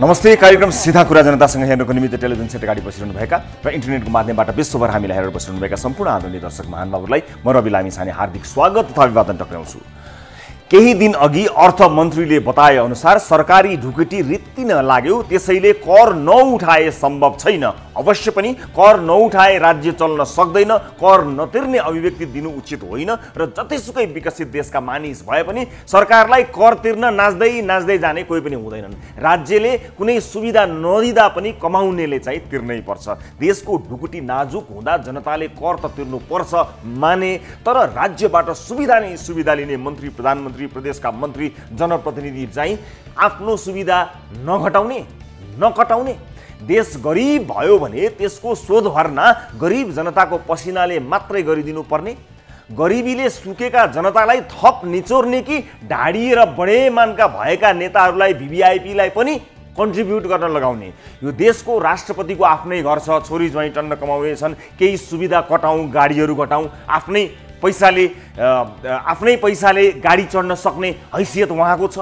नमस्ते। कार्यक्रम सीधा कुरा जनतासँग हेर्नको निमित्त टेलिभिजन सेट अगाडि बसिरहनुभएका र इन्टरनेटको माध्यमबाट विश्वभर हामीलाई हेरेर बसिरहनुभएका सम्पूर्ण आदरणीय दर्शक महानुभावहरूलाई म रवि लामिछाने हार्दिक स्वागत तथा अभिवादन टक्राउँछु। केही दिन अघि अर्थमन्त्रीले बताए अनुसार सरकारी ढुकुटी रित्तिन लाग्यो, त्यसैले कर नउठाए सम्भव छैन। अवश्य पनि कर नउठाए राज्य चल्न सक्दैन, कर नतिर्ने अभिव्यक्ति दिनु उचित होइन र जतिसुकै विकसित देशका मानिस भए पनि सरकारलाई कर तिर्न नाच्दै नाच्दै जाने कोही पनि हुँदैनन्। राज्यले कुनै सुविधा नदिँदा पनि कमाउनेले चाहिँ तिर्नै पर्छ। देशको ढुकुटी नाजुक हुँदा जनताले कर त तिर्नु पर्छ माने, तर राज्यबाट सुविधा नै सुविधा लिने मन्त्री, प्रधानमन्त्री, प्रदेशका मन्त्री, जनप्रतिनिधि चाहिँ आफ्नो सुविधा नघटाउने नकटाउने। देश गरिब भयो भने त्यसको शोध भर्ना गरिब जनताको पसिनाले मात्रै गरिदिनु पर्ने? गरिबीले सुकेका जनतालाई थप निचोर्ने कि ढाडिएर बढेमानका भएका नेताहरूलाई, भिभिआइपीलाई पनि कन्ट्रिब्युट गर्न लगाउने? यो देशको राष्ट्रपतिको आफ्नै घर छ, छोरी ज्वाइँ टन्न कमाउने छन्, केही सुविधा कटाउँ, गाडीहरू घटाउँ, आफ्नै पैसाले गाडी चढ्न सक्ने हैसियत उहाँको छ।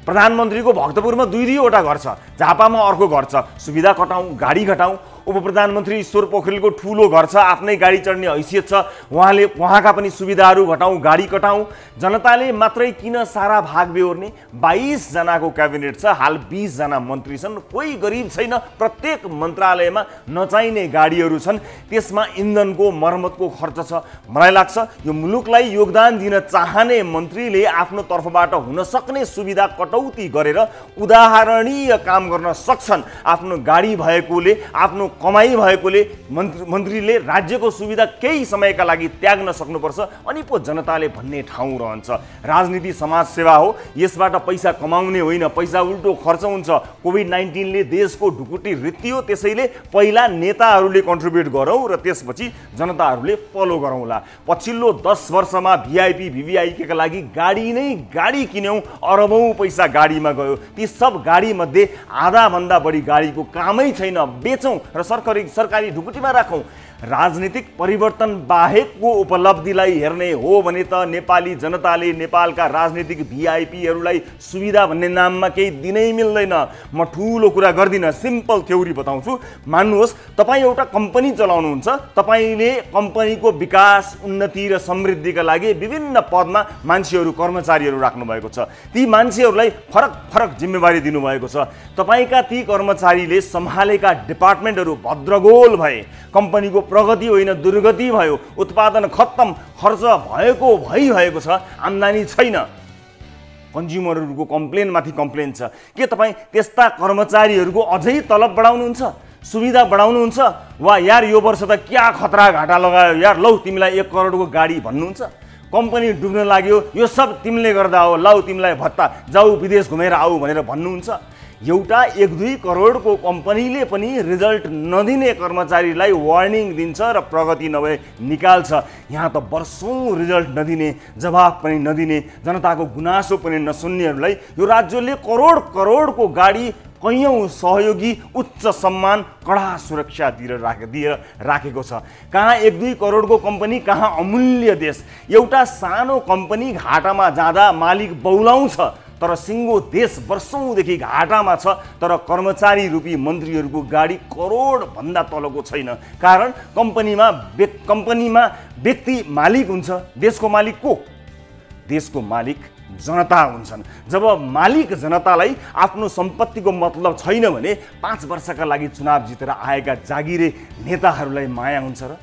प्रधानमन्त्रीको भक्तपुरमा दुईवटा घर छ, झापामा अर्को घर छ, सुविधा कटाउँ, गाडी घटाउँ। उपप्रधानमन्त्री ईश्वर पोखरेलको ठुलो घर छ, आफ्नै गाडी चढ्ने हैसियत छ, उहाँका पनि सुविधाहरू घटाउँ, गाडी कटाउँ। जनताले मात्रै किन सारा भाग बेहोर्ने? 22 जनाको क्याबिनेट छ, हाल 20 जना मन्त्री छन्, कोही गरिब छैन। प्रत्येक मन्त्रालयमा नचाहिने गाडीहरू छन्, त्यसमा इन्धनको मर्मतको खर्च छ। मलाई लाग्छ यो मुलुकलाई योगदान दिन चाहने मन्त्रीले आफ्नो तर्फबाट हुन सक्ने सुविधा कटौती गरेर उदाहरणीय काम गर्न सक्छन्। आफ्नो गाडी भएकोले, आफ्नो कमाई भएकोले मन्त्रीले राज्यको सुविधा केही समयका लागि त्याग्न सक्नुपर्छ, अनि पो जनताले भन्ने ठाउँ रहन्छ। राजनीति समाजसेवा हो, यसबाट पैसा कमाउने होइन, पैसा उल्टो खर्च हुन्छ। कोभिड-19ले देशको ढुकुटी रित्तियो, त्यसैले पहिला नेताहरूले कन्ट्रिब्युट गरौँ र त्यसपछि जनताहरूले फलो गरौँला। पछिल्लो 10 वर्षमा भिआइपी भिभिआइपीका लागि गाडी नै गाडी किन्यौँ, अरबौँ पैसा गाडीमा गयो। ती सब गाडीमध्ये आधाभन्दा बढी गाडीको कामै छैन, बेचौँ र सरकारी ढुकुटीमा राखौँ। राजनीतिक परिवर्तन बाहेकको उपलब्धिलाई हेर्ने हो भने त नेपाली जनताले नेपालका राजनीतिक भिआइपीहरूलाई सुविधा भन्ने नाममा केही दिनै मिल्दैन। म ठुलो कुरा गर्दिनँ, सिम्पल थ्योरी बताउँछु। मान्नुहोस् तपाईँ एउटा कम्पनी चलाउनुहुन्छ, तपाईँले कम्पनीको विकास, उन्नति र समृद्धिका लागि विभिन्न पदमा मान्छेहरू, कर्मचारीहरू राख्नुभएको छ। ती मान्छेहरूलाई फरक फरक जिम्मेवारी दिनुभएको छ। तपाईँका ती कर्मचारीले सम्हालेका डिपार्टमेन्टहरू भद्रगोल भए, कम्पनीको प्रगति होइन दुर्गति भयो, उत्पादन खत्तम, खर्च भएको छ, आम्दानी छैन, कन्ज्युमरहरूको कम्प्लेनमाथि कम्प्लेन छ। के तपाईँ त्यस्ता कर्मचारीहरूको अझै तलब बढाउनुहुन्छ, सुविधा बढाउनुहुन्छ? वा यार यो वर्ष त क्या खतरा घाटा लगायो यार, लौ तिमीलाई 1 करोडको गाडी भन्नुहुन्छ? कम्पनी डुब्न लाग्यो, यो सब तिमीले गर्दा हो, लौ तिमीलाई भत्ता, जाऊ विदेश घुमेर आऊ भनेर भन्नुहुन्छ? एउटा 1-2 करोडको कम्पनीले पनि रिजल्ट नदिने कर्मचारीलाई वार्निङ दिन्छ र प्रगति नभए निकाल्छ। यहाँ त वर्षौँ रिजल्ट नदिने, जवाफ पनि नदिने, जनताको गुनासो पनि नसुन्नेहरूलाई यो राज्यले करोड करोडको गाडी, कैयौँ सहयोगी, उच्च सम्मान, कडा सुरक्षा दिएर राखेको छ। कहाँ 1-2 करोडको कम्पनी, कहाँ अमूल्य देश। एउटा सानो कम्पनी घाटामा जाँदा मालिक बौलाउँछ, तर सिङ्गो देश वर्षौँदेखि घाटामा छ, तर कर्मचारी रूपी मन्त्रीहरूको गाडी करोड भन्दा तलको छैन। कारण कम्पनीमा व्यक्ति मालिक हुन्छ, देशको मालिक को? देशको मालिक जनता हुन्छन्। जब मालिक जनतालाई आफ्नो सम्पत्तिको मतलब छैन भने 5 वर्षका लागि चुनाव जितेर आएका जागिरे नेताहरूलाई माया हुन्छ र?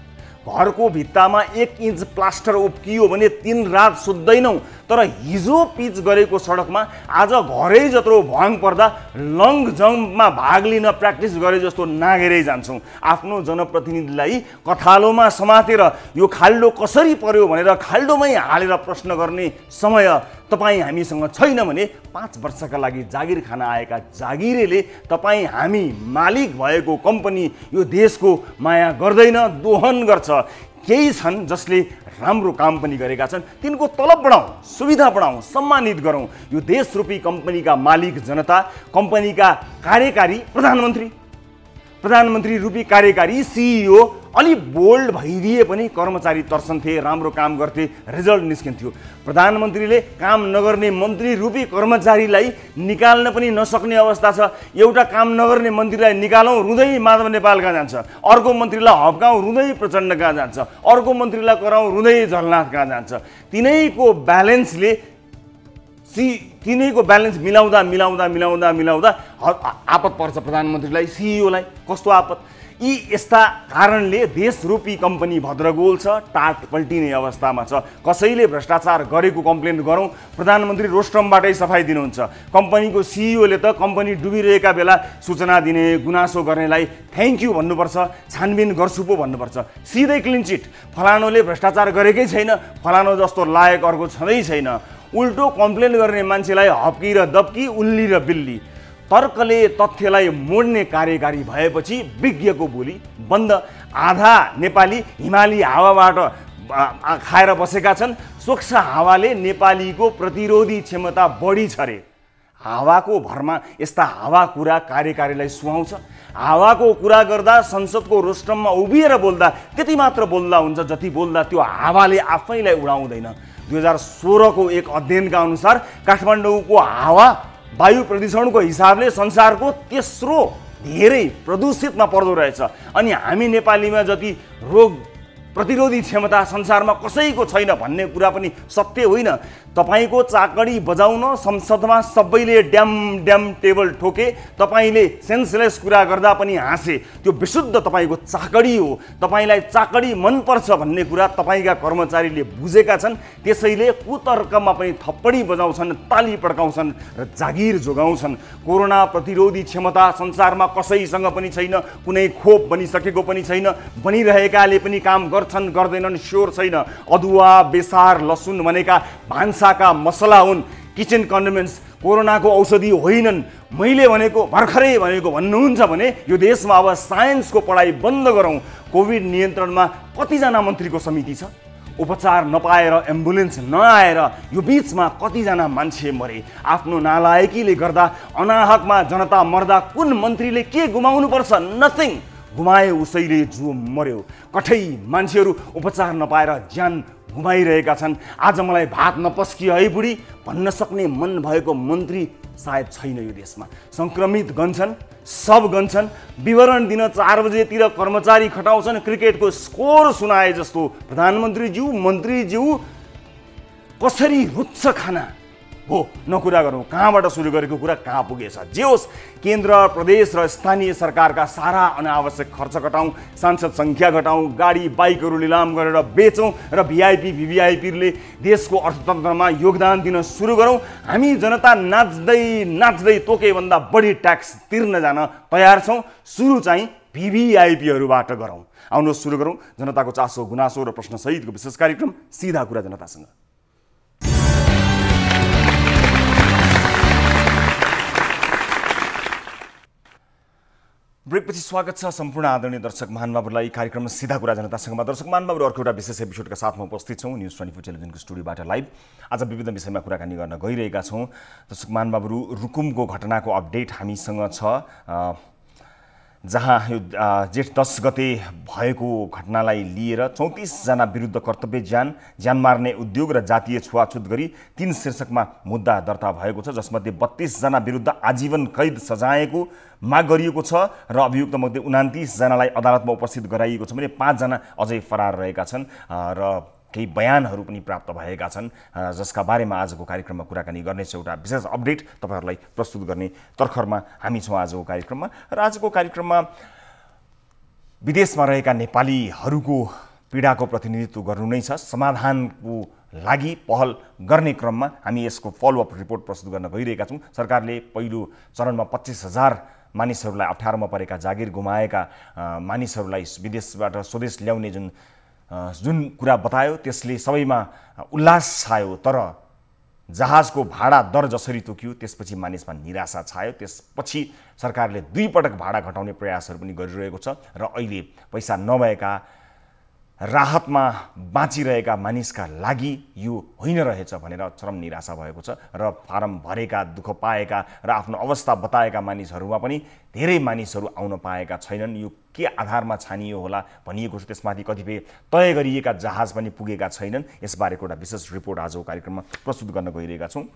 घरको भित्तामा 1 इन्च प्लास्टर उप्कियो भने 3 रात सुत्दैनौँ, तर हिजो पिच गरेको सडकमा आज घरै जत्रो भ्वाङ पर्दा लङ जम्पमा भाग लिन प्र्याक्टिस गरे जस्तो नागेरै जान्छौँ। आफ्नो जनप्रतिनिधिलाई कथालोमा समातेर यो खाल्डो कसरी पर्यो भनेर खाल्डोमै हालेर प्रश्न गर्ने समय तपाईँ हामीसँग छैन भने 5 वर्षका लागि जागिर खान आएका जागिरेले तपाईँ हामी मालिक भएको कम्पनी, यो देशको माया गर्दैन, दोहन गर्छ। केही छन् जसले राम्रो काम पनि गरेका छन्, तिनको तलब बढाउँ, सुविधा बढाउँ, सम्मानित गरौँ। यो देश रूपी कम्पनीका मालिक जनता, कम्पनीका कार्यकारी प्रधानमन्त्री रूपी कार्यकारी, सिइओ, अलि बोल्ड भइदिए पनि कर्मचारी तर्सन्थे, राम्रो काम गर्थे, रिजल्ट निस्किन्थ्यो। प्रधानमन्त्रीले काम नगर्ने मन्त्री रूपी कर्मचारीलाई निकाल्न पनि नसक्ने अवस्था छ। एउटा काम नगर्ने मन्त्रीलाई निकालौँ, रुँदै माधव नेपाल कहाँ जान्छ, अर्को मन्त्रीलाई हप्काउँ, रुँदै प्रचण्ड कहाँ जान्छ, अर्को मन्त्रीलाई कराउँ, रुँदै झलनाथ कहाँ जान्छ। तिनैको ब्यालेन्स मिलाउँदा मिलाउँदा मिलाउँदा मिलाउँदा आपत पर्छ प्रधानमन्त्रीलाई, सिइओलाई। कस्तो आपत? यी यस्ता कारणले देशरूपी कम्पनी भद्रगोल छ, टाट पल्टिने अवस्थामा छ। कसैले भ्रष्टाचार गरेको कम्प्लेन गरौँ, प्रधानमन्त्री रोस्ट्रमबाटै सफाइ दिनुहुन्छ। कम्पनीको सिइओले त कम्पनी डुबिरहेका बेला सूचना दिने, गुनासो गर्नेलाई थ्याङ्क यू भन्नुपर्छ, छानबिन गर्छु पो भन्नुपर्छ। सिधै क्लिन चिट, फलानोले भ्रष्टाचार गरेकै छैन, फलानो जस्तो लायक अर्को छँदै छैन। उल्टो कम्प्लेन गर्ने मान्छेलाई हप्की र दप्की, उल्ली र बिल्ली। तर्कले तथ्यलाई मोड्ने कार्यकारी भएपछि विज्ञको बोली बन्द। आधा नेपाली हिमाली हावाबाट खाएर बसेका छन्। स्वच्छ हावाले नेपालीको प्रतिरोधी क्षमता बढी छ रे। हावाको भरमा यस्ता हावा कुरा कार्यकारीलाई सुहाउँछ। हावाको कुरा गर्दा संसदको रोस्ट्रममा उभिएर बोल्दा त्यति मात्र बोल्दा हुन्छ जति बोल्दा त्यो हावाले आफैलाई उडाउँदैन। 2016 को एक अध्ययनका अनुसार काठमाडौँको हावा वायु प्रदूषणको हिसाबले संसारको तेस्रो धेरै प्रदूषितमा पर्दो रहेछ। अनि हामी नेपालीमा जति रोग प्रतिरोधी क्षमता संसारमा कसैको छैन भन्ने कुरा पनि सत्य होइन। तपाईको चाकडी बजाउन संसदमा सबैले ड्याम ड्याम टेबल ठोके, तपाईले सेन्सलेस कुरा गर्दा पनि हाँसे। त्यो विशुद्ध तपाईको चाकडी हो। तपाईलाई चाकडी मन पर्छ भन्ने कुरा तपाईका कर्मचारीले बुझेका छन्। त्यसैले कुतर्कमा पनि थप्पडी बजाउँछन्, ताली पड्काउँछन् र जागिर जोगाउँछन्। कोरोना प्रतिरोधी क्षमता संसारमा कसैसँग पनि छैन, कुनै खोप बनिसकेको पनि छैन, बनिरहेकाले पनि काम गर्छन् गर्दैनन् स्योर छैन। अदुवा, बेसार, लसुन भनेका भान्साका मसला हुन्। किचन कन्डिमेन्ट्स कोरोनाको औषधि होइनन्। मैले भनेको भर्खरै भनेको भन्नुहुन्छ भने यो देशमा अब साइन्सको पढाइ बन्द गरौँ। कोभिड नियन्त्रणमा कतिजना मन्त्रीको समिति छ? उपचार नपाएर एम्बुलेन्स नआएर यो बीचमा कतिजना मान्छे मरे। आफ्नो नालायकीले गर्दा अनाहकमा जनता मर्दा कुन मन्त्रीले के गुमाउनु पर्छ? नथिङ। गुमाए उसैले जो मर्यो। कठै मान्छेहरू उपचार नपाएर ज्यान गुमाइरहेका छन्। आज मलाई भात नपस्कियो है बुढी भन्न सक्ने मन भएको मन्त्री सायद छैन यो देशमा। संक्रमित गन्छन्, सब गन्छन्। विवरण दिन 4 बजेतिर कर्मचारी खटाउँछन्। क्रिकेटको स्कोर सुनाए जस्तो प्रधानमन्त्रीज्यू, मन्त्रीज्यू कसरी रुच्छ खाना हो नकुरा गरौँ। कहाँबाट सुरु गरेको कुरा कहाँ पुगेछ? जे होस्, केन्द्र, प्रदेश र स्थानीय सरकारका सारा अनावश्यक खर्च घटाउँ, सांसद सङ्ख्या घटाउँ, गाडी बाइकहरू लिलाम गरेर बेचौँ र भिआइपी भिभिआइपीले देशको अर्थतन्त्रमा योगदान दिन सुरु गरौँ। हामी जनता नाच्दै नाच्दै तोकेभन्दा बढी ट्याक्स तिर्न जान तयार छौँ। सुरु चाहिँ भिभिआइपीहरूबाट गरौँ। आउनुहोस् सुरु गरौँ जनताको चासो, गुनासो र प्रश्न सहितको विशेष कार्यक्रम सिधा कुरा जनतासँग। ब्रेकपछि स्वागत छ सम्पूर्ण आदरणीय दर्शक महानुभावहरूलाई कार्यक्रम सीधा कुरा जनतासँगमा। दर्शक महानुभावहरू, अर्को एउटा विशेष एपिसोडका साथमा उपस्थित छौँ न्युज 24 टेलिभिजनको स्टुडियोबाट लाइभ। आज विविध विषयमा कुराकानी गर्न गइरहेका छौँ। दर्शक महानुभावहरू, रुकुमको घटनाको अपडेट हामीसँग छ, जहाँ यो जेठ 10 गते भएको घटनालाई लिएर 34 जना विरुद्ध कर्तव्य ज्यान मार्ने उद्योग र जातीय छुवाछुत गरी 3 शीर्षकमा मुद्दा दर्ता भएको छ, जसमध्ये 32 जना विरुद्ध आजीवन कैद सजायको माग गरिएको छ र अभियुक्त मध्ये 29 जनालाई अदालतमा उपस्थित गराइएको छ भने 5 जना अझै फरार रहेका छन् र केही बयानहरू पनि प्राप्त भएका छन्, जसका बारेमा आजको कार्यक्रममा कुराकानी गर्नेछौँ। एउटा विशेष अपडेट तपाईहरुलाई प्रस्तुत गर्ने तर्खरमा हामी छौँ आजको कार्यक्रममा। र आजको कार्यक्रममा विदेशमा रहेका नेपालीहरूको पीडाको प्रतिनिधित्व गर्नु नै छ। समाधानको लागि पहल गर्ने क्रममा हामी यसको फलोअप रिपोर्ट प्रस्तुत गर्न गइरहेका छौँ। सरकारले पहिलो चरणमा 25,000 मानिसहरूलाई अप्ठ्यारोमा परेका, जागिर गुमाएका मानिसहरूलाई विदेशबाट स्वदेश ल्याउने जुन कुरा बतायो त्यसले सबैमा उल्लास छायो। तर जहाजको भाडा दर जसरी तोकियो त्यसपछि मानिसमा निराशा छायो। त्यसपछि सरकारले 2 पटक भाडा घटाउने प्रयासहरू पनि गरिरहेको छ र अहिले पैसा नभएका राहतमा बाँचिरहेका मानिसका लागि यो होइन रहेछ भनेर चरम निराशा भएको छ र फारम भरेका, दुःख पाएका र आफ्नो अवस्था बताएका मानिसहरूमा पनि धेरै मानिसहरू आउन पाएका छैनन्। यो के आधारमा छानियो होला भनिएको छ। त्यसमाथि कतिपय तय गरिएका जहाज पनि पुगेका छैनन्। यसबारेको एउटा विशेष रिपोर्ट आजको कार्यक्रममा प्रस्तुत गर्न गइरहेका छौँ।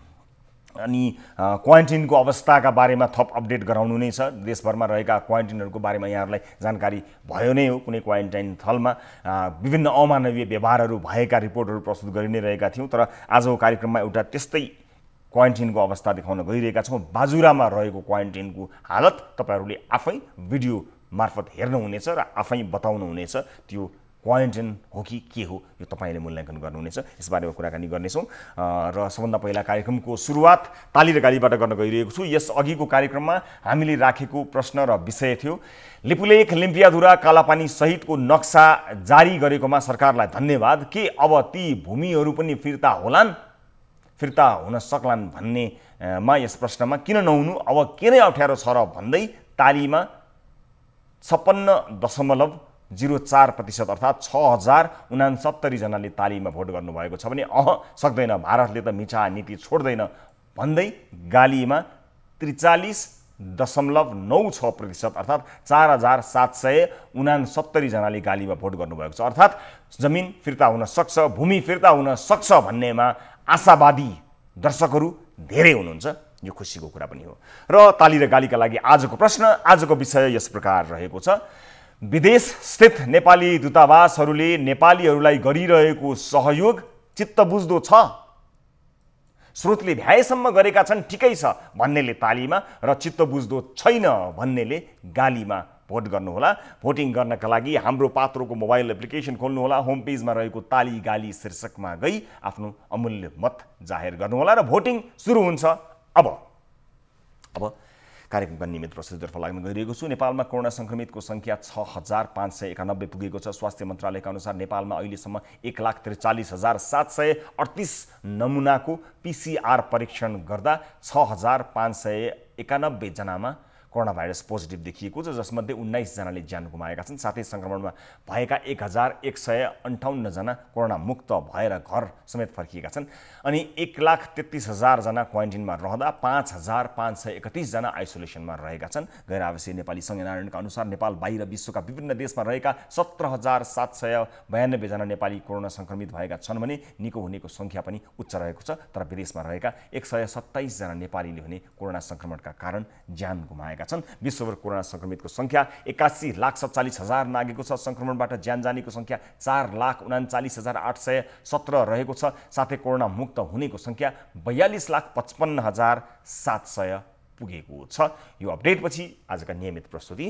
अनि क्वारेन्टिनको अवस्थाका बारेमा थप अपडेट गराउनु नै छ। देशभरमा रहेका क्वारेन्टिनहरूको बारेमा यहाँहरूलाई जानकारी भयो नै हो। कुनै क्वारेन्टाइन थलमा विभिन्न अमानवीय व्यवहारहरू भएका रिपोर्टहरू प्रस्तुत गरि नै रहेका थियौँ। तर आजको कार्यक्रममा एउटा त्यस्तै क्वारेन्टिनको अवस्था देखाउन गइरहेका छौँ। बाजुरामा रहेको क्वारेन्टिनको हालत तपाईँहरूले आफै भिडियो मार्फत हेर्नुहुनेछ र आफै बताउनुहुनेछ त्यो क्वारेन्टाइन हो कि के हो, यो तपाईँले मूल्याङ्कन गर्नुहुनेछ। यसबारेमा कुराकानी गर्नेछौँ र सबभन्दा पहिला कार्यक्रमको सुरुवात ताली र गालीबाट गर्न गइरहेको छु। यस अघिको कार्यक्रममा हामीले राखेको प्रश्न र विषय थियो लिपुलेख, लिम्पियाधुरा, कालापानी सहितको नक्सा जारी गरेकोमा सरकारलाई धन्यवाद। के अब ती भूमिहरू पनि फिर्ता होलान्, फिर्ता हुन सक्लान् भन्नेमा यस प्रश्नमा किन नहुनु, अब के नै अप्ठ्यारो छ र भन्दै तालीमा 56.04% अर्थात् 6069 जनाले तालीमा भोट गर्नुभएको छ भने सक्दैन, भारतले त मिठा नीति छोड्दैन भन्दै गालीमा 43.96% अर्थात् 4769 जनाले गालीमा भोट गर्नुभएको छ। अर्थात् जमिन फिर्ता हुन सक्छ, भूमि फिर्ता हुन सक्छ भन्नेमा आशावादी दर्शकहरू धेरै हुनुहुन्छ। यो खुसीको कुरा पनि हो। र ताली र गालीका लागि आजको प्रश्न, आजको विषय यस प्रकार रहेको छ। विदेश स्थित नेपाली दूतावासहरूले नेपालीहरूलाई गरिरहेको सहयोग चित्तबुझ्दो छ? स्रोतले भ्याएसम्म गरेका छन् ठिकै छ भन्नेले तालीमा र चित्तबुझ्दो छैन भन्नेले गालीमा भोट गर्नुहोला। भोटिङ गर्नका लागि हाम्रो पात्रोको मोबाइल एप्लिकेसन खोल्नुहोला। होम पेजमा रहेको ताली गाली शीर्षकमा गई आफ्नो अमूल्य मत जाहेर गर्नुहोला र भोटिङ सुरु हुन्छ। अब कार्यक्रमका नियमित प्रस्तुतितर्फ लाग्न गइरहेको छु। नेपालमा कोरोना संक्रमितको संख्या 6591 पुगेको छ। स्वास्थ्य मन्त्रालयका अनुसार नेपालमा अहिलेसम्म 1,43,738 नमुनाको PCR परीक्षण गर्दा 6591 जनामा कोरोना भाइरस पोजिटिभ देखिएको छ, जसमध्ये 19 जनाले ज्यान गुमाएका छन्। साथै संक्रमणमा भएका 1158 जना कोरोना मुक्त भएर घर समेत फर्किएका छन्। अनि 1,33,000 जना क्वारेन्टिनमा रहँदा 5,531 जना आइसोलेसनमा रहेका छन्। गैर आवासीय नेपाली सङ्घ नारायणका अनुसार नेपाल बाहिर विश्वका विभिन्न देशमा रहेका 17,792 जना नेपाली कोरोना संक्रमित भएका छन् भने निको हुनेको सङ्ख्या पनि उच्च रहेको छ। तर विदेशमा रहेका 127 जना नेपालीले भने कोरोना संक्रमणका कारण ज्यान गुमाएका छन्। विश्वभर कोरोना संक्रमितको संख्या 81,47,000 नागेको छ। संक्रमणबाट ज्यान जानेको संख्या 4,39,817 रहेको छ। साथै कोरोना मुक्त हुनेको संख्या 42,55,700 पुगेको छ। यो अपडेटपछि आजका नियमित प्रस्तुति।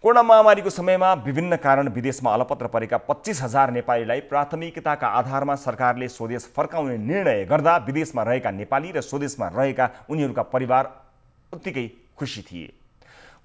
कोरोना महामारीको समयमा विभिन्न कारण विदेशमा अलपत्र परेका 25,000 नेपालीलाई प्राथमिकताका आधारमा सरकारले स्वदेश फर्काउने निर्णय गर्दा विदेशमा रहेका नेपाली र स्वदेशमा रहेका उनीहरूका परिवार उत्तिकै खुसी थिए।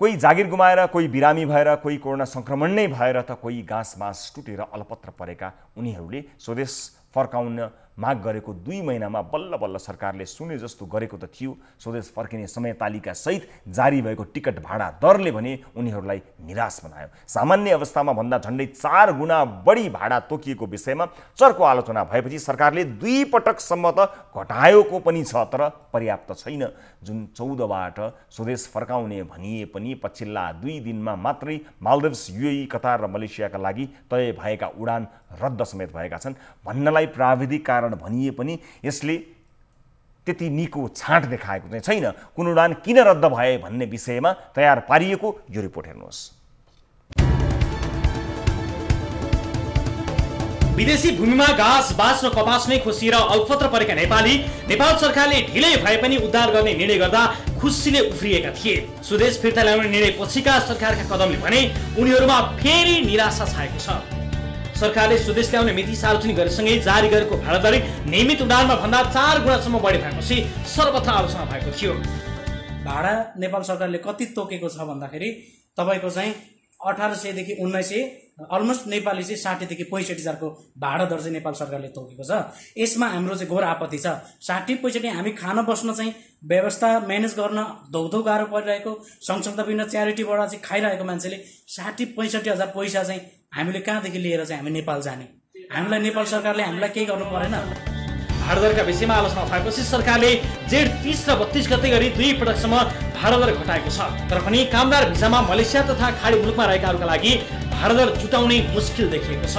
कोही जागिर गुमाएर, कोही बिरामी भएर, कोही कोरोना संक्रमण नै भएर त कोही गाँसमास टुटेर अलपत्र परेका उनीहरूले स्वदेश फर्काउन माग गरेको 2 महिनामा बल्ल बल्ल सरकारले सुने जस्तो गरेको त थियो। स्वदेश फर्किने समय तालिका सहित जारी भएको टिकट भाडा दरले भने उनीहरूलाई निराश बनायो। सामान्य अवस्थामा भन्दा झन्डै 4 गुणा बढी भाडा तोकिएको विषयमा चर्को आलोचना भएपछि सरकारले 2 पटकसम्म त घटाएको पनि छ, तर पर्याप्त छैन। जुन 14बाट स्वदेश फर्काउने भनिए पनि पछिल्ला 2 दिनमा मात्रै मालदिभ्स, UAE, कतार र मलेसियाका लागि तय भएका उडान रद्द समेत भएका छन्। भन्नलाई प्राविधिक कारण भनिए पनि यसले त्यति निको छाँट देखाएको चाहिँ छैन। कुन उडान किन रद्द भए भन्ने विषयमा तयार पारिएको यो रिपोर्ट हेर्नुहोस्। विदेशी भूमिमा घाँस बाँच्न कपास नै खोसिएर अल्पत्र परेका नेपाल सरकारले ढिलै भए पनि उद्धार गर्ने निर्णय गर्दा खुसीले उफ्रिएका थिए। स्वदेश फिर्ता ल्याउने निर्णय पछिका सरकारका कदमले भने उनीहरूमा फेरि निराशा छाएको छ। सरकारले स्वदेश ल्याउने मिति सार्वजनिक गरेसँगै जारी गरेको भाडा दर नियमित उडानमा भन्दा 4 गुणासम्म बढी भएपछि सर्वत्र आलोचना भएको थियो। भाडा नेपाल सरकारले कति तोकेको छ भन्दाखेरि तपाईको चाहिँ 1800 देखि 1900 अलमोस्ट नेपाली चाहिँ 60 देखि 65 हजारको भाडा दर चाहिँ नेपाल सरकारले तोकेको छ। यसमा हाम्रो चाहिँ घोर आपत्ति छ। 60-65 हामी खान बस्न चाहिँ व्यवस्था म्यानेज गर्न धौधौ गाह्रो परिरहेको, सँगसँगै विभिन्न च्यारिटीबाट चाहिँ खाइरहेको मान्छेले 60-65 हजार पैसा चाहिँ हामीले कहाँदेखि लिएर चाहिँ हामी नेपाल जाने? हामीलाई नेपाल सरकारले हामीलाई केही गर्नु परेन? भाडा दरका विषयमा आलोचना भएपछि सरकारले जेठ 30 र 32 गते गरी 2 पटकसम्म भाडा दर घटाएको छ। तर पनि कामदार भिसामा मलेसिया तथा खाडी मुलुकमा रहेकाहरूका लागि भाडा दर जुटाउने मुस्किल देखिएको छ।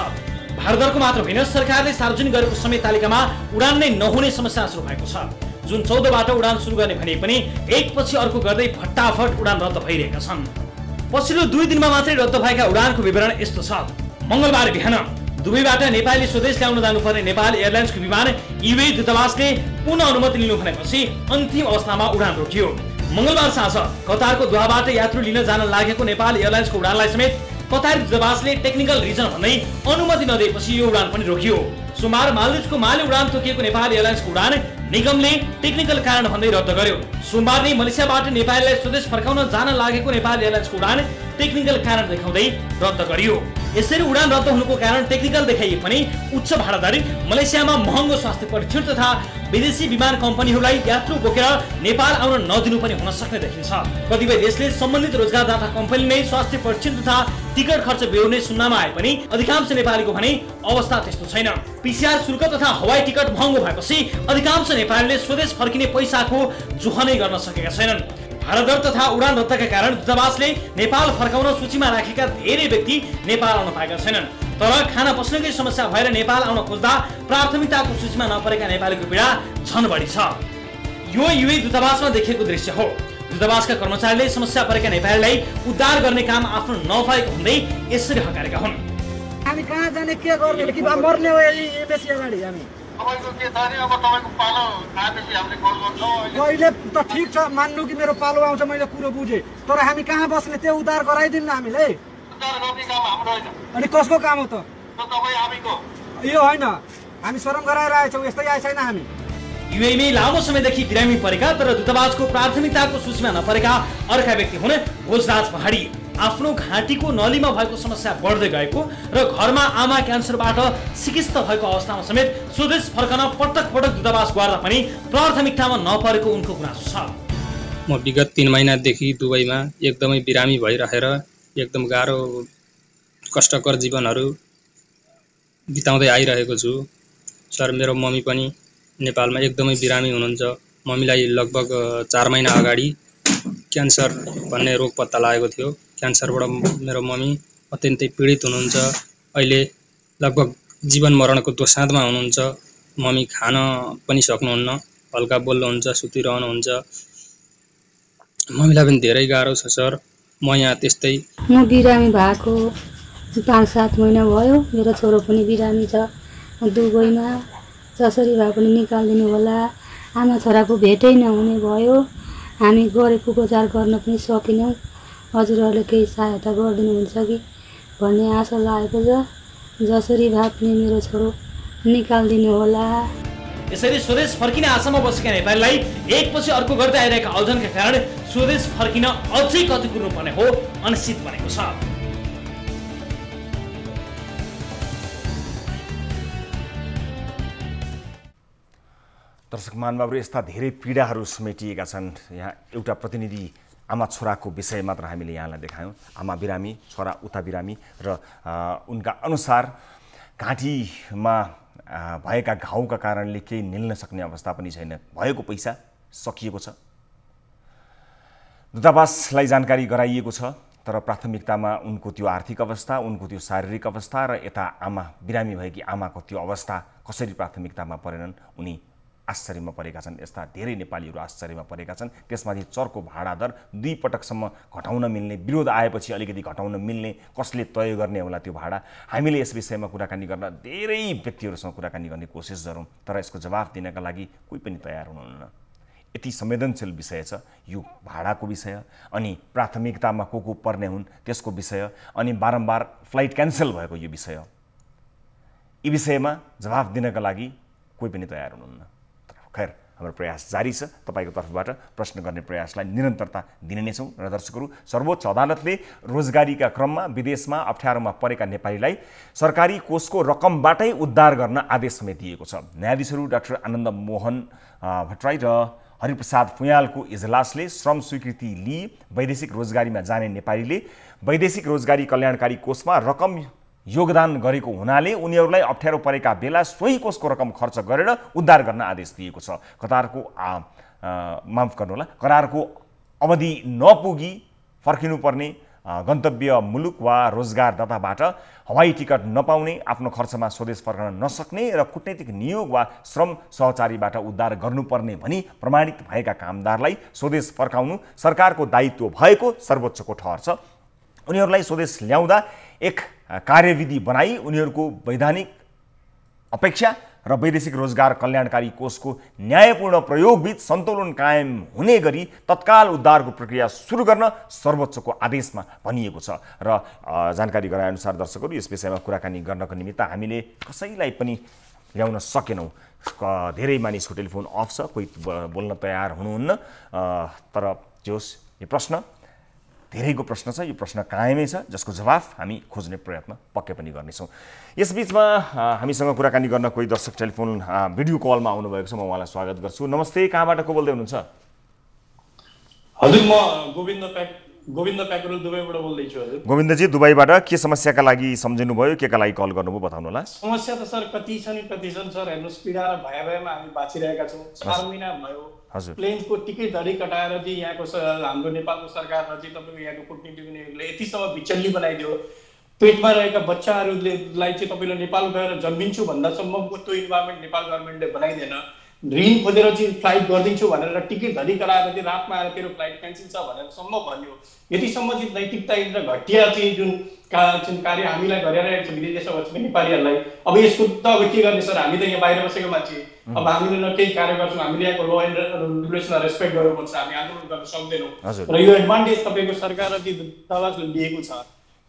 भाडा दरको मात्र होइन, सरकारले सार्वजनिक गरेको समय तालिकामा उडान नै नहुने समस्या सुरु भएको छ। जुन 14बाट उडान सुरु गर्ने भने पनि एकपछि अर्को गर्दै फटाफट उडान रद्द भइरहेका छन्। पछिल्लो 2 दिनमा मात्रै रद्द भएका उडानको विवरण यस्तो छ। मंगलबार बिहान दुबईबाट नेपाली स्वदेश ल्याउन जानुपर्ने नेपाल एयरलाइन्सको विमान युए दूतावासले पुनः अनुमति लिनु भनेपछि अन्तिम अवस्थामा उडान रोकियो। मंगलबार साँझ कतारको दोहाबाट यात्रु लिन जान लागेको नेपाल एयरलाइन्सको उडानलाई समेत कतारी दूतावासले टेक्निकल रिजन भन्दै अनुमति नदिएपछि यो उडान पनि रोकियो। सोमबार मालदिभ्सको माले उडान तोकिएको नेपाल एयरलाइन्सको उडान निगमले टेक्निकल कारण भन्दै रद्द गर्यो। सोमबार नै मलेसियाबाट नेपाललाई स्वदेश फर्काउन जान लागेको नेपाल एयरलाइन्सको उडान टेक्निकल कारण देखाउँदै रद्द गरियो। यसरी उडान रद्द हुनुको कारण टेक्निकल देखाइए पनि उच्च भाडा दर, मलेसियामा महँगो स्वास्थ्य परीक्षण तथा विदेशी विमान कम्पनीहरूलाई यात्रु बोकेर नेपाल आउन नदिनु पनि हुन सक्ने देखिन्छ। कतिपय देशले सम्बन्धित रोजगारदाता कम्पनीले स्वास्थ्य परीक्षण तथा टिकट खर्च बेहोर्ने सुन्नमा आए पनि अधिकांश नेपालीको भने अवस्था त्यस्तो छैन। पीसीआर शुल्क तथा हवाई टिकट महँगो भएपछि अधिकांश नेपालीले स्वदेश फर्किने पैसाको जोहनै गर्न सकेका छैनन्। भाडा दर तथा उडान रद्दका कारण दूतावासले नेपाल फर्काउन सूचीमा राखेका धेरै व्यक्ति नेपाल आउन पाएका छैनन्। तर खाना बस्नकै समस्या भएर नेपाल आउन खोज्दा प्राथमिकताको सूचीमा नपरेका नेपालीको पीडा झन बढी छ। यो युए दूतावासमा देखिएको दृश्य हो। दूतावासका कर्मचारीले समस्या परेका नेपालीलाई उद्धार गर्ने काम आफ्नो नभएको भन्दै यसरी हकारेका हुन्। हामी कहाँ जाने, के गर्ने, कि मर्ने हो बेसी अगाडि हामी? तपाईको के छ नि, अब तपाईको पालो आएपछि हामीले कल गर्छौँ। अहिले त ठिक छ, मान्नु कि मेरो पालो आउँछ, मैले कुरो बुझेँ, तर हामी कहाँ बस्ने? त्यो उद्धार गराइदिनु न हामीले। उद्धार गर्ने काम हाम्रो होइन। अनि कसको काम हो त? तपाईँ हामीको यो होइन, हामी शरम गराएर आएछौँ, यस्तै आए छैन हामी। युएमा लामो समयदेखि बिरामी परेका तर दूतावासको प्राथमिकताको सूचीमा नपरेका अर्का व्यक्ति हुन् भोजराज पहाडी। आफ्नो घाँटीको नलीमा भएको समस्या बढ्दै गएको र घरमा आमा क्यान्सरबाट चिकित्सा भएको अवस्थामा समेत स्वदेश फर्कन पटक पटक दूतावास गर्दा पनि प्राथमिकतामा नपरेको उनको गुनासो छ। म विगत 3 महिनादेखि दुबईमा एकदमै बिरामी भइरहेर एकदम गाह्रो कष्टकर जीवनहरू बिताउँदै आइरहेको छु। सर, मेरो मम्मी पनि नेपालमा एकदमै बिरामी हुनुहुन्छ। मम्मीलाई लगभग 4 महिना अगाडि क्यान्सर भन्ने रोग पत्ता लागेको थियो। क्यान्सरबाट मेरो मम्मी अत्यन्तै पीडित हुनुहुन्छ। अहिले लगभग जीवन मरणको दोसाँधमा हुनुहुन्छ। मम्मी खान पनि सक्नुहुन्न, हल्का बोल्नुहुन्छ, सुतिरहनुहुन्छ। मम्मीलाई पनि धेरै गाह्रो छ सर। म यहाँ त्यस्तै। म बिरामी भएको 5-7 महिना भयो। मेरो छोरो पनि बिरामी छ दुबईमा। जसरी भए पनि निकालिदिनु होला। आमा छोराको भेटै नहुने भयो। हामी गरेको उपचार गर्न पनि सकेनौँ। हजुरहरूले केही सहायता गरिदिनुहुन्छ कि भन्ने आशा लागेको छ। जसरी भए पनि मेरो छोरो निकालिदिनु होला। यसरी स्वदेश फर्किने आशामा बसेका नेपालीलाई एकपछि अर्को गर्दै आइरहेका आयोजनका कारण स्वदेश फर्किन अझै कति कुर्नुपर्ने हो अनिश्चित बनेको छ। दर्शक महानुभावहरू, यस्ता धेरै पीडाहरू समेटिएका छन्। यहाँ एउटा प्रतिनिधि आमा छोराको विषय मात्र हामीले यहाँलाई देखायौँ। आमा बिरामी, छोरा उता बिरामी र उनका अनुसार घाँटीमा भएका घाउका कारणले केही निल्न सक्ने अवस्था पनि छैन। भएको पैसा सकिएको छ। दूतावासलाई जानकारी गराइएको छ, तर प्राथमिकतामा उनको त्यो आर्थिक अवस्था, उनको त्यो शारीरिक अवस्था र यता आमा बिरामी भएकी आमाको त्यो अवस्था कसरी प्राथमिकतामा परेनन्, उनी आश्चर्यमा परेका छन्। यस्ता धेरै नेपालीहरू आश्चर्यमा परेका छन्। त्यसमाथि चर्को भाडा दर 2 पटकसम्म घटाउन मिल्ने, विरोध आएपछि अलिकति घटाउन मिल्ने, कसले तय गर्ने होला त्यो भाडा? हामीले यस विषयमा कुराकानी गर्न धेरै व्यक्तिहरूसँग कुराकानी गर्ने कोसिस गरौँ, तर यसको जवाफ दिनका लागि कोही पनि तयार हुनुहुन्न। यति संवेदनशील विषय छ यो भाडाको विषय, अनि प्राथमिकतामा को पर्ने हुन् त्यसको विषय, अनि बारम्बार फ्लाइट क्यान्सल भएको यो विषय। यी विषयमा जवाफ दिनका लागि कोही पनि तयार हुनुहुन्न। खैर, हाम्रो प्रयास जारी छ। तपाईँको तर्फबाट प्रश्न गर्ने प्रयासलाई निरन्तरता दिने नै छौँ र दर्शकहरू, सर्वोच्च अदालतले रोजगारीका क्रममा विदेशमा अप्ठ्यारोमा परेका नेपालीलाई सरकारी कोषको रकमबाटै उद्धार गर्न आदेश समेत दिएको छ। न्यायाधीशहरू डाक्टर आनन्द मोहन भट्टराई र हरिप्रसाद फुयालको इजलासले श्रम स्वीकृति लिई वैदेशिक रोजगारीमा जाने नेपालीले वैदेशिक रोजगारी कल्याणकारी कोषमा रकम योगदान गरेको हुनाले उनीहरूलाई अप्ठ्यारो परेका बेला सोही कोषको रकम खर्च गरेर उद्धार गर्न आदेश दिएको छ। करारको अवधि नपुगी फर्किनुपर्ने गन्तव्य मुलुक वा रोजगारदाताबाट हवाई टिकट नपाउने, आफ्नो खर्चमा स्वदेश फर्कन नसक्ने र कूटनैतिक नियोग वा श्रम सहचारीबाट उद्धार गर्नुपर्ने भनी प्रमाणित भएका कामदारलाई स्वदेश फर्काउनु सरकारको दायित्व भएको सर्वोच्चको ठहर छ। उनीहरूलाई स्वदेश ल्याउँदा एक कार्यविधि बनाई उनीहरूको वैधानिक अपेक्षा र वैदेशिक रोजगार कल्याणकारी कोषको न्यायपूर्ण प्रयोगबीच सन्तुलन कायम हुने गरी तत्काल उद्धारको प्रक्रिया सुरु गर्न सर्वोच्चको आदेशमा भनिएको छ। र जानकारी गराएअनुसार दर्शकहरू, यस विषयमा कुराकानी गर्नको निमित्त हामीले कसैलाई पनि ल्याउन सकेनौँ। धेरै मानिसको टेलिफोन अफ छ, कोही बोल्न तयार हुनुहुन्न। तर जोस्, यो प्रश्न धेरैको प्रश्न छ, यो प्रश्न कायमै छ, जसको जवाफ हामी खोज्ने प्रयत्न पक्कै पनि गर्नेछौँ। यसबीचमा हामीसँग कुराकानी गर्न कोही दर्शक टेलिफोन भिडियो कलमा आउनुभएको छ, म उहाँलाई स्वागत गर्छु। नमस्ते, कहाँबाट को बोल्दै हुनुहुन्छ? हजुर, म गोविन्द प्याकुरल दुबईबाट बोल्दैछु। हजुर गोविन्दजी, दुबईबाट के समस्याका लागि सम्झिनुभयो, केका लागि कल गर्नुभयो, बताउनु होला। समस्या त सर कति छन् सर। हेर्नुहोस्, पीडा र भयावयमा हामी बाँचिरहेका छौँ। 4 महिना भयो प्लेनको टिकट धरी कटाएर चाहिँ यहाँको हाम्रो नेपालको सरकारमा चाहिँ तपाईँको यहाँको कूटनीतिज्ञहरूले यतिसम्म बिचल्ली बनाइदियो। पेटमा रहेका बच्चाहरूलाई चाहिँ तपाईँले नेपाल गएर जन्मिन्छु भन्दासम्मको त्यो इन्भाइरोमेन्ट नेपाल गभर्मेन्टले बनाइदिएन। ऋण खोजेर चाहिँ फ्लाइट गरिदिन्छु भनेर टिकट धरी कराएर चाहिँ रातमा आएर तेरो फ्लाइट क्यान्सल छ भनेर सम्म भन्यो। यतिसम्म चाहिँ नैतिकता र घटिया चाहिँ जुन कार्य हामीलाई गरिरहेको छ विदेशमा बसेका नेपालीहरूलाई, अब यसको त अब के गर्ने सर? हामी त यहाँ बाहिर बसेको मान्छे, अब हामीले न केही कार्य गर्छौँ। हामीले यहाँको ल एन्ड रेगुलेसनलाई रेस्पेक्ट गर्नुपर्छ, हामी आन्दोलन गर्न सक्दैनौँ। र यो एडभान्टेज तपाईँको सरकार र दूतावासले लिएको छ।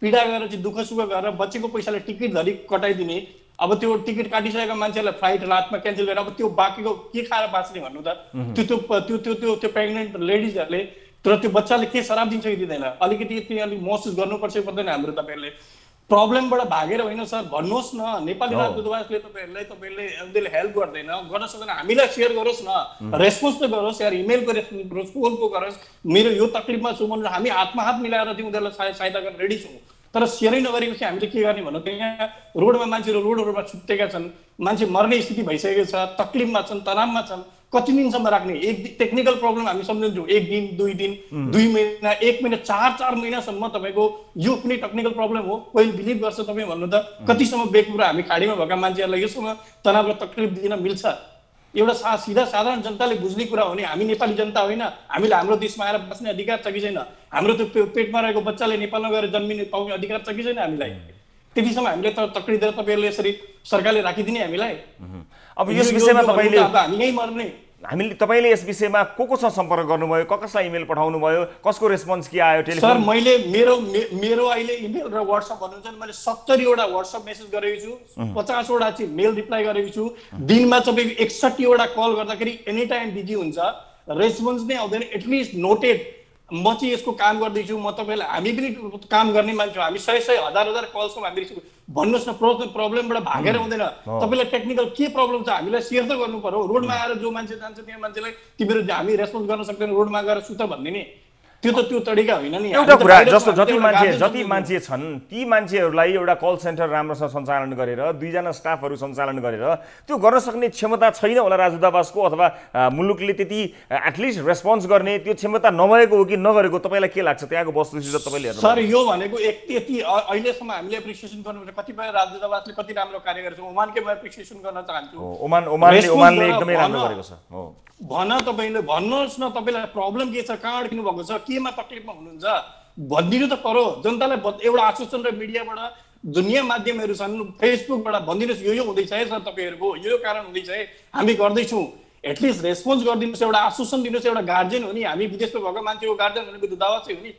पीडा गरेर चाहिँ दुःख सुख गरेर बच्चेको पैसाले टिकट धरी कटाइदिने, अब त्यो टिकट काटिसकेका मान्छेलाई फ्लाइट रातमा क्यान्सल गरेर अब त्यो बाँकीको के खाएर बाँच्ने भन्नु त? त्यो प्रेग्नेन्ट लेडिजहरूले तर त्यो बच्चाले के शराब दिन्छ कि दिँदैन? अलिकति अलिक महसुस गर्नुपर्छ पर्दैन हाम्रो? तपाईँहरूले प्रब्लमबाट भागेर होइन सर, भन्नुहोस् न। नेपाली राजदूतावासले तपाईँहरूले हेल्प गर्दैन, गर्न सक्दैन, हामीलाई सेयर गरोस् न, रेस्पोन्स त गरोस् यार, इमेलको रेस्पोन्स गरोस्, फोनको गरोस्। मेरो यो तकलिफमा छु भनेर हामी हातमा हात मिलाएर चाहिँ उनीहरूलाई सहायता गर्न रेडी छौँ। तर सेयरै नगरेपछि हामीले के गर्ने भन्नु? यहाँ रोडमा मान्छेहरू रोडहरूमा छुट्टेका छन्, मान्छे मर्ने स्थिति भइसकेको छ, तकलिफमा छन्, तनावमा छन्। कति दिनसम्म राख्ने? एक टेक्निकल प्रब्लम हामी सम्झिन्छौँ, 1 दिन 2 दिन 2 महिना 1 महिना 4 महिनासम्म तपाईँको यो कुनै टेक्निकल प्रब्लम हो? पहिले बिलिभ गर्छ तपाईँ भन्नु त? कतिसम्म बेकुरा हामी खाडीमा भएका मान्छेहरूलाई योसँग तनाव र तकलिफ दिन मिल्छ? एउटा सिधा साधारण जनताले बुझ्ने कुरा हो नि। हामी नेपाली जनता होइन, हामीले हाम्रो देशमा आएर बस्ने अधिकार छ कि छैन? हाम्रो त्यो पेटमा रहेको बच्चाले नेपालमा गएर जन्मिने पाउने अधिकार छ कि छैन हामीलाई? त्यतिसम्म हामीले त तक्रिँदैन तपाईँहरूले यसरी सरकारले राखिदिने हामीलाई। अब यस विषयमा तपाईँले हामी यहीँ मर्ने। तपाईँले यस विषयमा कोसँग सम्पर्क गर्नुभयो, कसलाई इमेल पठाउनु भयो, कसको रेस्पोन्स के आयो? टेलिफोन सर, मैले मेरो अहिले इमेल र व्हाट्सएप भन्नुहुन्छ नि, मैले 70 वटा व्हाट्सएप मेसेज गरेको छु, 50 वटा चाहिँ मेल रिप्लाई गरेको छु। दिनमा तपाईँको 61 वटा कल गर्दाखेरि एनी टाइम बिजी हुन्छ, रेस्पोन्स नै आउँदैन। एटलिस्ट नोटेड, म चाहिँ यसको काम गर्दैछु, म तपाईँलाई, हामी पनि काम गर्ने मान्छे हो, हामी 100 हजार कलसम्म हामी रिसिभ। भन्नुहोस् न, प्रब्लमबाट भागेर हुँदैन। तपाईँलाई टेक्निकल के प्रब्लम छ हामीलाई सेयर त गर्नु पर्यो। रोडमा आएर जो मान्छे जान्छ त्यहाँ मान्छेलाई तिमीहरू हामी रेस्पोन्स गर्न सक्दैनौँ, रोडमा गएर सुत भन्ने नि, त्यो तरिका होइन नि। एउटा कुरा, जस्तो जति मान्छे छन् ती मान्छेहरूलाई एउटा कल सेन्टर राम्रोसँग सञ्चालन गरेर 2 जना स्टाफहरू सञ्चालन गरेर त्यो गर्न सक्ने क्षमता छैन होला राजदूतावासको, अथवा मुलुकले त्यति एटलिस्ट रेस्पोन्स गर्ने त्यो क्षमता नभएको हो कि नगरेको? तपाईँलाई के लाग्छ त्यहाँको वस्तुस्थिति तपाईँले हेर्नु? सर, यो भनेको यति अहिलेसम्म हामीले एप्रिसिएसन गर्नुपर्छ। कतिपय राजदूतावासले कति राम्रो कार्य गरेको छ, ओमानकै म एप्रिसिएसन गर्न चाहन्छु। ओमानले एकदमै राम्रो गरेको छ। भन, तपाईँले भन्नुहोस् न, तपाईँलाई प्रब्लम के छ, कहाँबाट किन्नुभएको छ, केमा तकलिफमा हुनुहुन्छ भनिदिनु त पर्यो जनतालाई। एउटा आश्वासन र मिडियाबाट दुनियाँ माध्यमहरू छन्, फेसबुकबाट भनिदिनुहोस् यो हुँदैछ है सर, तपाईँहरूको यो कारण हुँदैछ है, हामी गर्दैछौँ। एटलिस्ट रेस्पोन्स गरिदिनुहोस्, एउटा आश्वासन दिनुहोस्। एउटा गार्जियन हो नि हामी, विदेशमा भएको मान्छेको गार्जियन भनेको दूतावास हो नि।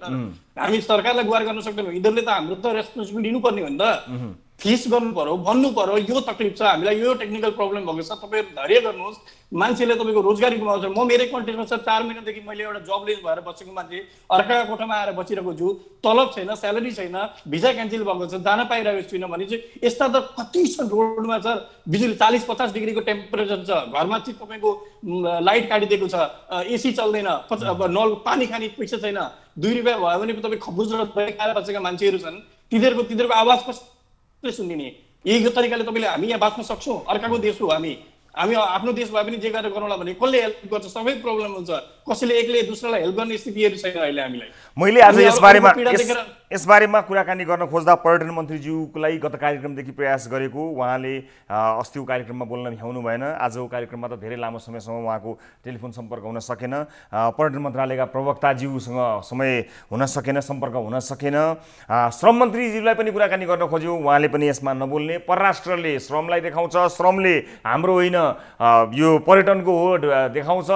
हामी सरकारलाई गुहार गर्न सक्दैनौँ, यिनीहरूले त हाम्रो त रेस्पोन्सिबिलिटी लिनुपर्ने हो नि त। फेस गर्नु पर्यो, भन्नु पर्यो यो तकलिफ छ, हामीलाई यो टेक्निकल प्रब्लम भएको छ, तपाईँहरू धैर्य गर्नुहोस्, मान्छेले तपाईँको रोजगारी गुमाउँछ। म मेरै कन्टेक्समा सर 4 महिनादेखि मैले एउटा जबलेस भएर बसेको मान्छे, अर्काको कोठामा आएर बसिरहेको छु, तलब छैन, स्यालेरी छैन, भिजा क्यान्सल भएको छ, जान पाइरहेको छुइनँ भने चाहिँ यस्ता त कति छ रोडमा सर। बिजुली 40-50 डिग्रीको टेम्परेचर छ, घरमा चाहिँ तपाईँको लाइट काटिदिएको छ, एसी चल्दैन, अब नल पानी खाने पैसा छैन, 2 रुपियाँ भयो भने तपाईँ खबुज र दही खाएर बसेका मान्छेहरू छन्। तिनीहरूको आवाज कसले सुनिने? यही तरिकाले तपाईँले हामी यहाँ बाँच्न सक्छौँ? अर्काको देश हो हामी आफ्नो देश भए पनि जे गरेर गरौँला भने कसले हेल्प गर्छ? सबै प्रब्लम हुन्छ, कसैले एक्लै दुसरालाई हेल्प गर्ने स्थितिहरू छैन अहिले हामीलाई। मैले आज यसबारेमा कुराकानी गर्न खोज्दा पर्यटन मन्त्रीज्यूलाई गत कार्यक्रमदेखि प्रयास गरेको, उहाँले अस्तिको कार्यक्रममा बोल्न भ्याउनु भएन। आजको कार्यक्रममा त धेरै लामो समयसम्म उहाँको टेलिफोन सम्पर्क हुन सकेन, पर्यटन मन्त्रालयका प्रवक्ताज्यूसँग समय हुन सकेन, सम्पर्क हुन सकेन। श्रम मन्त्रीज्यूलाई पनि कुराकानी गर्न खोज्यौँ, उहाँले पनि यसमा नबोल्ने। परराष्ट्रले श्रमलाई देखाउँछ, श्रमले हाम्रो होइन यो पर्यटनको हो देखाउँछ,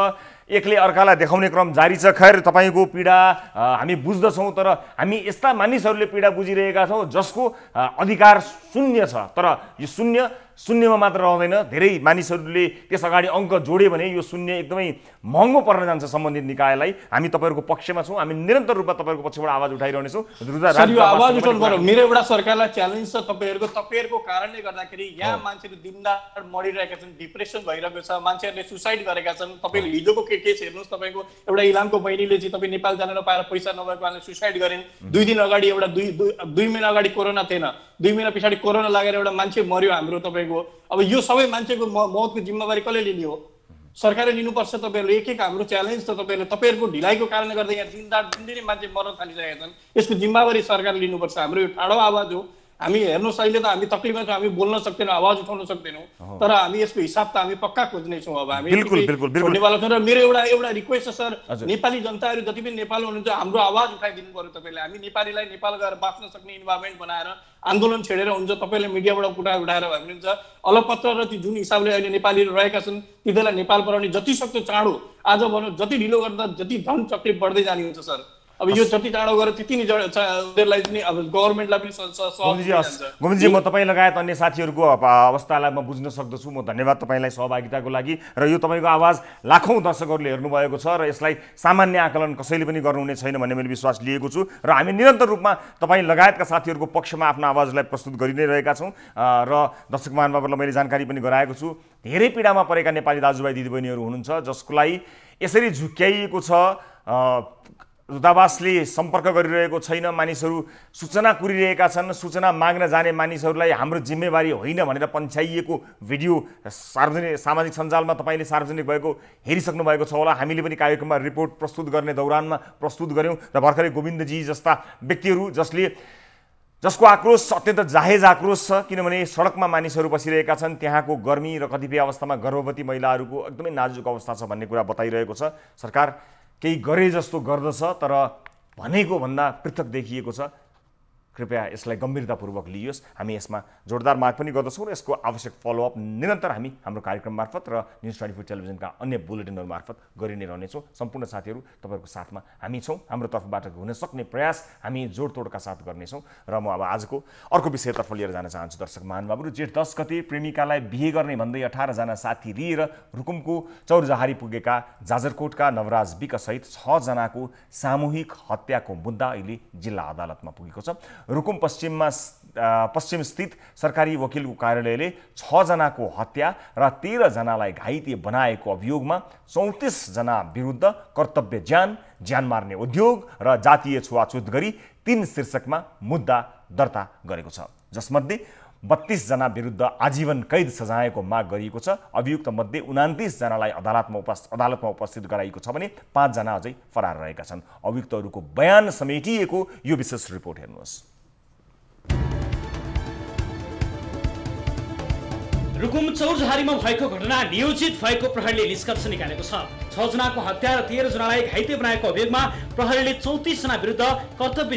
एकले अर्कालाई देखाउने क्रम जारी छ। खैर, तपाईँको पीडा हामी बुझ्दछौँ, तर हामी यस्ता मानिसहरूले पीडा बुझिरहेका छौँ जसको अधिकार शून्य छ। तर यो शून्यमा मात्र रहँदैन, धेरै मानिसहरूले त्यस अगाडि अङ्क जोड्यो भने यो शून्य एकदमै महँगो पर्न जान्छ सम्बन्धित निकायलाई। हामी तपाईँहरूको पक्षमा छौँ, हामी निरन्तर रूपमा तपाईँहरूको पक्षबाट आवाज उठाइरहनेछौँ। आवाज उठाउनु पर्यो। मेरो एउटा सरकारलाई च्यालेन्ज छ, तपाईँहरूको कारणले गर्दाखेरि यहाँ मान्छेहरू दिनरात मरिरहेका छन्, डिप्रेसन भइरहेको छ, मान्छेहरूले सुसाइड गरेका छन्। तपाईँले हिजोको केस हेर्नुहोस्, तपाईँको एउटा इलामको बहिनीले चाहिँ तपाईँ नेपाल जान नपाएर पैसा नभएको कारणले सुसाइड गरिन्। 2 दिन अगाडि एउटा 2 महिना अगाडि कोरोना थिएन, 2 महिना पछाडि कोरोना लागेर एउटा मान्छे मर्यो हाम्रो तपाईँको। अब यो सबै मान्छेको मौतको जिम्मेवारी कसले लिने हो? सरकारले लिनुपर्छ। तपाईँहरूले एक हाम्रो च्यालेन्ज छ, तपाईँहरूको ढिलाइको कारणले गर्दा यहाँ दिनदिनै मान्छे मर्न थालिरहेका छन्, यसको जिम्मेवारी सरकारले लिनुपर्छ। हाम्रो यो ठाडो आवाज हो। हामी हेर्नुहोस्, अहिले त हामी तकलिफमा छौँ, हामी बोल्न सक्दैनौँ, आवाज उठाउन सक्दैनौँ, तर हामी यसको हिसाब त हामी पक्का खोज्नेछौँ। अब हामी छोड्नेवाला छौँ। र मेरो एउटा रिक्वेस्ट छ सर, नेपाली जनताहरू जति पनि नेपाल हुनुहुन्छ, हाम्रो आवाज उठाइदिनु पर्यो तपाईँले। हामी नेपालीलाई नेपाल गएर बाँच्न सक्ने इन्भाइरोमेन्ट बनाएर आन्दोलन छेडेर हुन्छ, तपाईँले मिडियाबाट उठाएर भए पनि हुन्छ। अलपत्र र त्यो जुन हिसाबले अहिले नेपालीहरू रहेका छन् तिनीहरूलाई नेपाल पठाउने जति सक्दो चाँडो, आज भनौँ जति ढिलो गर्दा जति धन तकलिफ बढ्दै जाने हुन्छ सर। अब यो जति चाँडो गरेर त्यति नै उनीहरूलाई पनि अब गभर्मेन्टलाई पनि गोविन्दजी, म तपाईँ लगायत अन्य साथीहरूको अवस्थालाई म बुझ्न सक्दछु। म धन्यवाद तपाईँलाई सहभागिताको लागि। र यो तपाईँको आवाज लाखौँ दर्शकहरूले हेर्नुभएको छ र यसलाई सामान्य आकलन कसैले पनि गर्नुहुने छैन भन्ने मैले विश्वास लिएको छु। र हामी निरन्तर रूपमा तपाईँ लगायतका साथीहरूको पक्षमा आफ्नो आवाजलाई प्रस्तुत गरि नै रहेका छौँ। र दर्शक महानुभावहरूलाई मैले जानकारी पनि गराएको छु, धेरै पीडामा परेका नेपाली दाजुभाइ दिदीबहिनीहरू हुनुहुन्छ जसको लागि यसरी झुक्क्याइएको छ। दूतावासले सम्पर्क गरिरहेको छैन, मानिसहरू सूचना कुरिरहेका छन्, सूचना माग्न जाने मानिसहरूलाई हाम्रो जिम्मेवारी होइन भनेर पन्छाइएको भिडियो सामाजिक सञ्जालमा तपाईँले सार्वजनिक भएको हेरिसक्नु भएको छ होला। हामीले पनि कार्यक्रममा रिपोर्ट प्रस्तुत गर्ने दौरानमा प्रस्तुत गऱ्यौँ र भर्खरै गोविन्दजी जस्ता व्यक्तिहरू जसको आक्रोश अत्यन्त जाहेज आक्रोश छ, किनभने सडकमा मानिसहरू बसिरहेका छन्, त्यहाँको गर्मी र कतिपय अवस्थामा गर्भवती महिलाहरूको एकदमै नाजुक अवस्था छ भन्ने कुरा बताइरहेको छ। सरकार केही गरे जस्तो गर्दछ, तर भनेको भन्दा पृथक देखिएको छ। कृपया यसलाई गम्भीरतापूर्वक लियोस्। हामी यसमा जोरदार माग पनि गर्दछौँ र यसको आवश्यक फलोअप निरन्तर हामी हाम्रो कार्यक्रम मार्फत र न्युज 24 टेलिभिजनका अन्य बुलेटिनहरू मार्फत गरि नै रहनेछौँ। सम्पूर्ण साथीहरू तपाईँहरूको साथमा हामी छौँ। हाम्रो तर्फबाट हुन सक्ने प्रयास हामी जोडतोडका साथ गर्नेछौँ। र म अब आजको अर्को विषयतर्फ लिएर जान चाहन्छु। दर्शक महानुभावहरू, जेठ 10 गते प्रेमिकालाई बिहे गर्ने भन्दै 18 जना साथी लिएर रुकुमको चौरजहारी पुगेका जाजरकोटका नवराज विकसहित 6 जनाको सामूहिक हत्याको मुद्दा अहिले जिल्ला अदालतमा पुगेको छ। रुकुम पश्चिम स्थित सरकारी वकिलको कार्यालयले 6 जनाको हत्या र 13 जनालाई घाइते बनाएको अभियोगमा 34 जना विरुद्ध कर्तव्य ज्यान मार्ने उद्योग र जातीय छुवाछुत गरी 3 शीर्षकमा मुद्दा दर्ता गरेको छ, जसमध्ये 32 जना विरुद्ध आजीवन कैद सजायको माग गरिएको छ। अभियुक्त मध्ये 29 जनालाई अदालतमा उपस्थित गराइएको छ भने 5 जना अझै फरार रहेका छन्। अभियुक्तहरूको बयान समेटिएको यो विशेष रिपोर्ट हेर्नुहोस्। रुकुम चौरजहारीमा भएको घटना नियोजित भएको प्रहरीले निष्कर्ष निकालेको छ। 6 जनाको हत्या र 13 जनालाई घाइते बनाएको अभियोगमा प्रहरीले 34 जना विरुद्ध कर्तव्य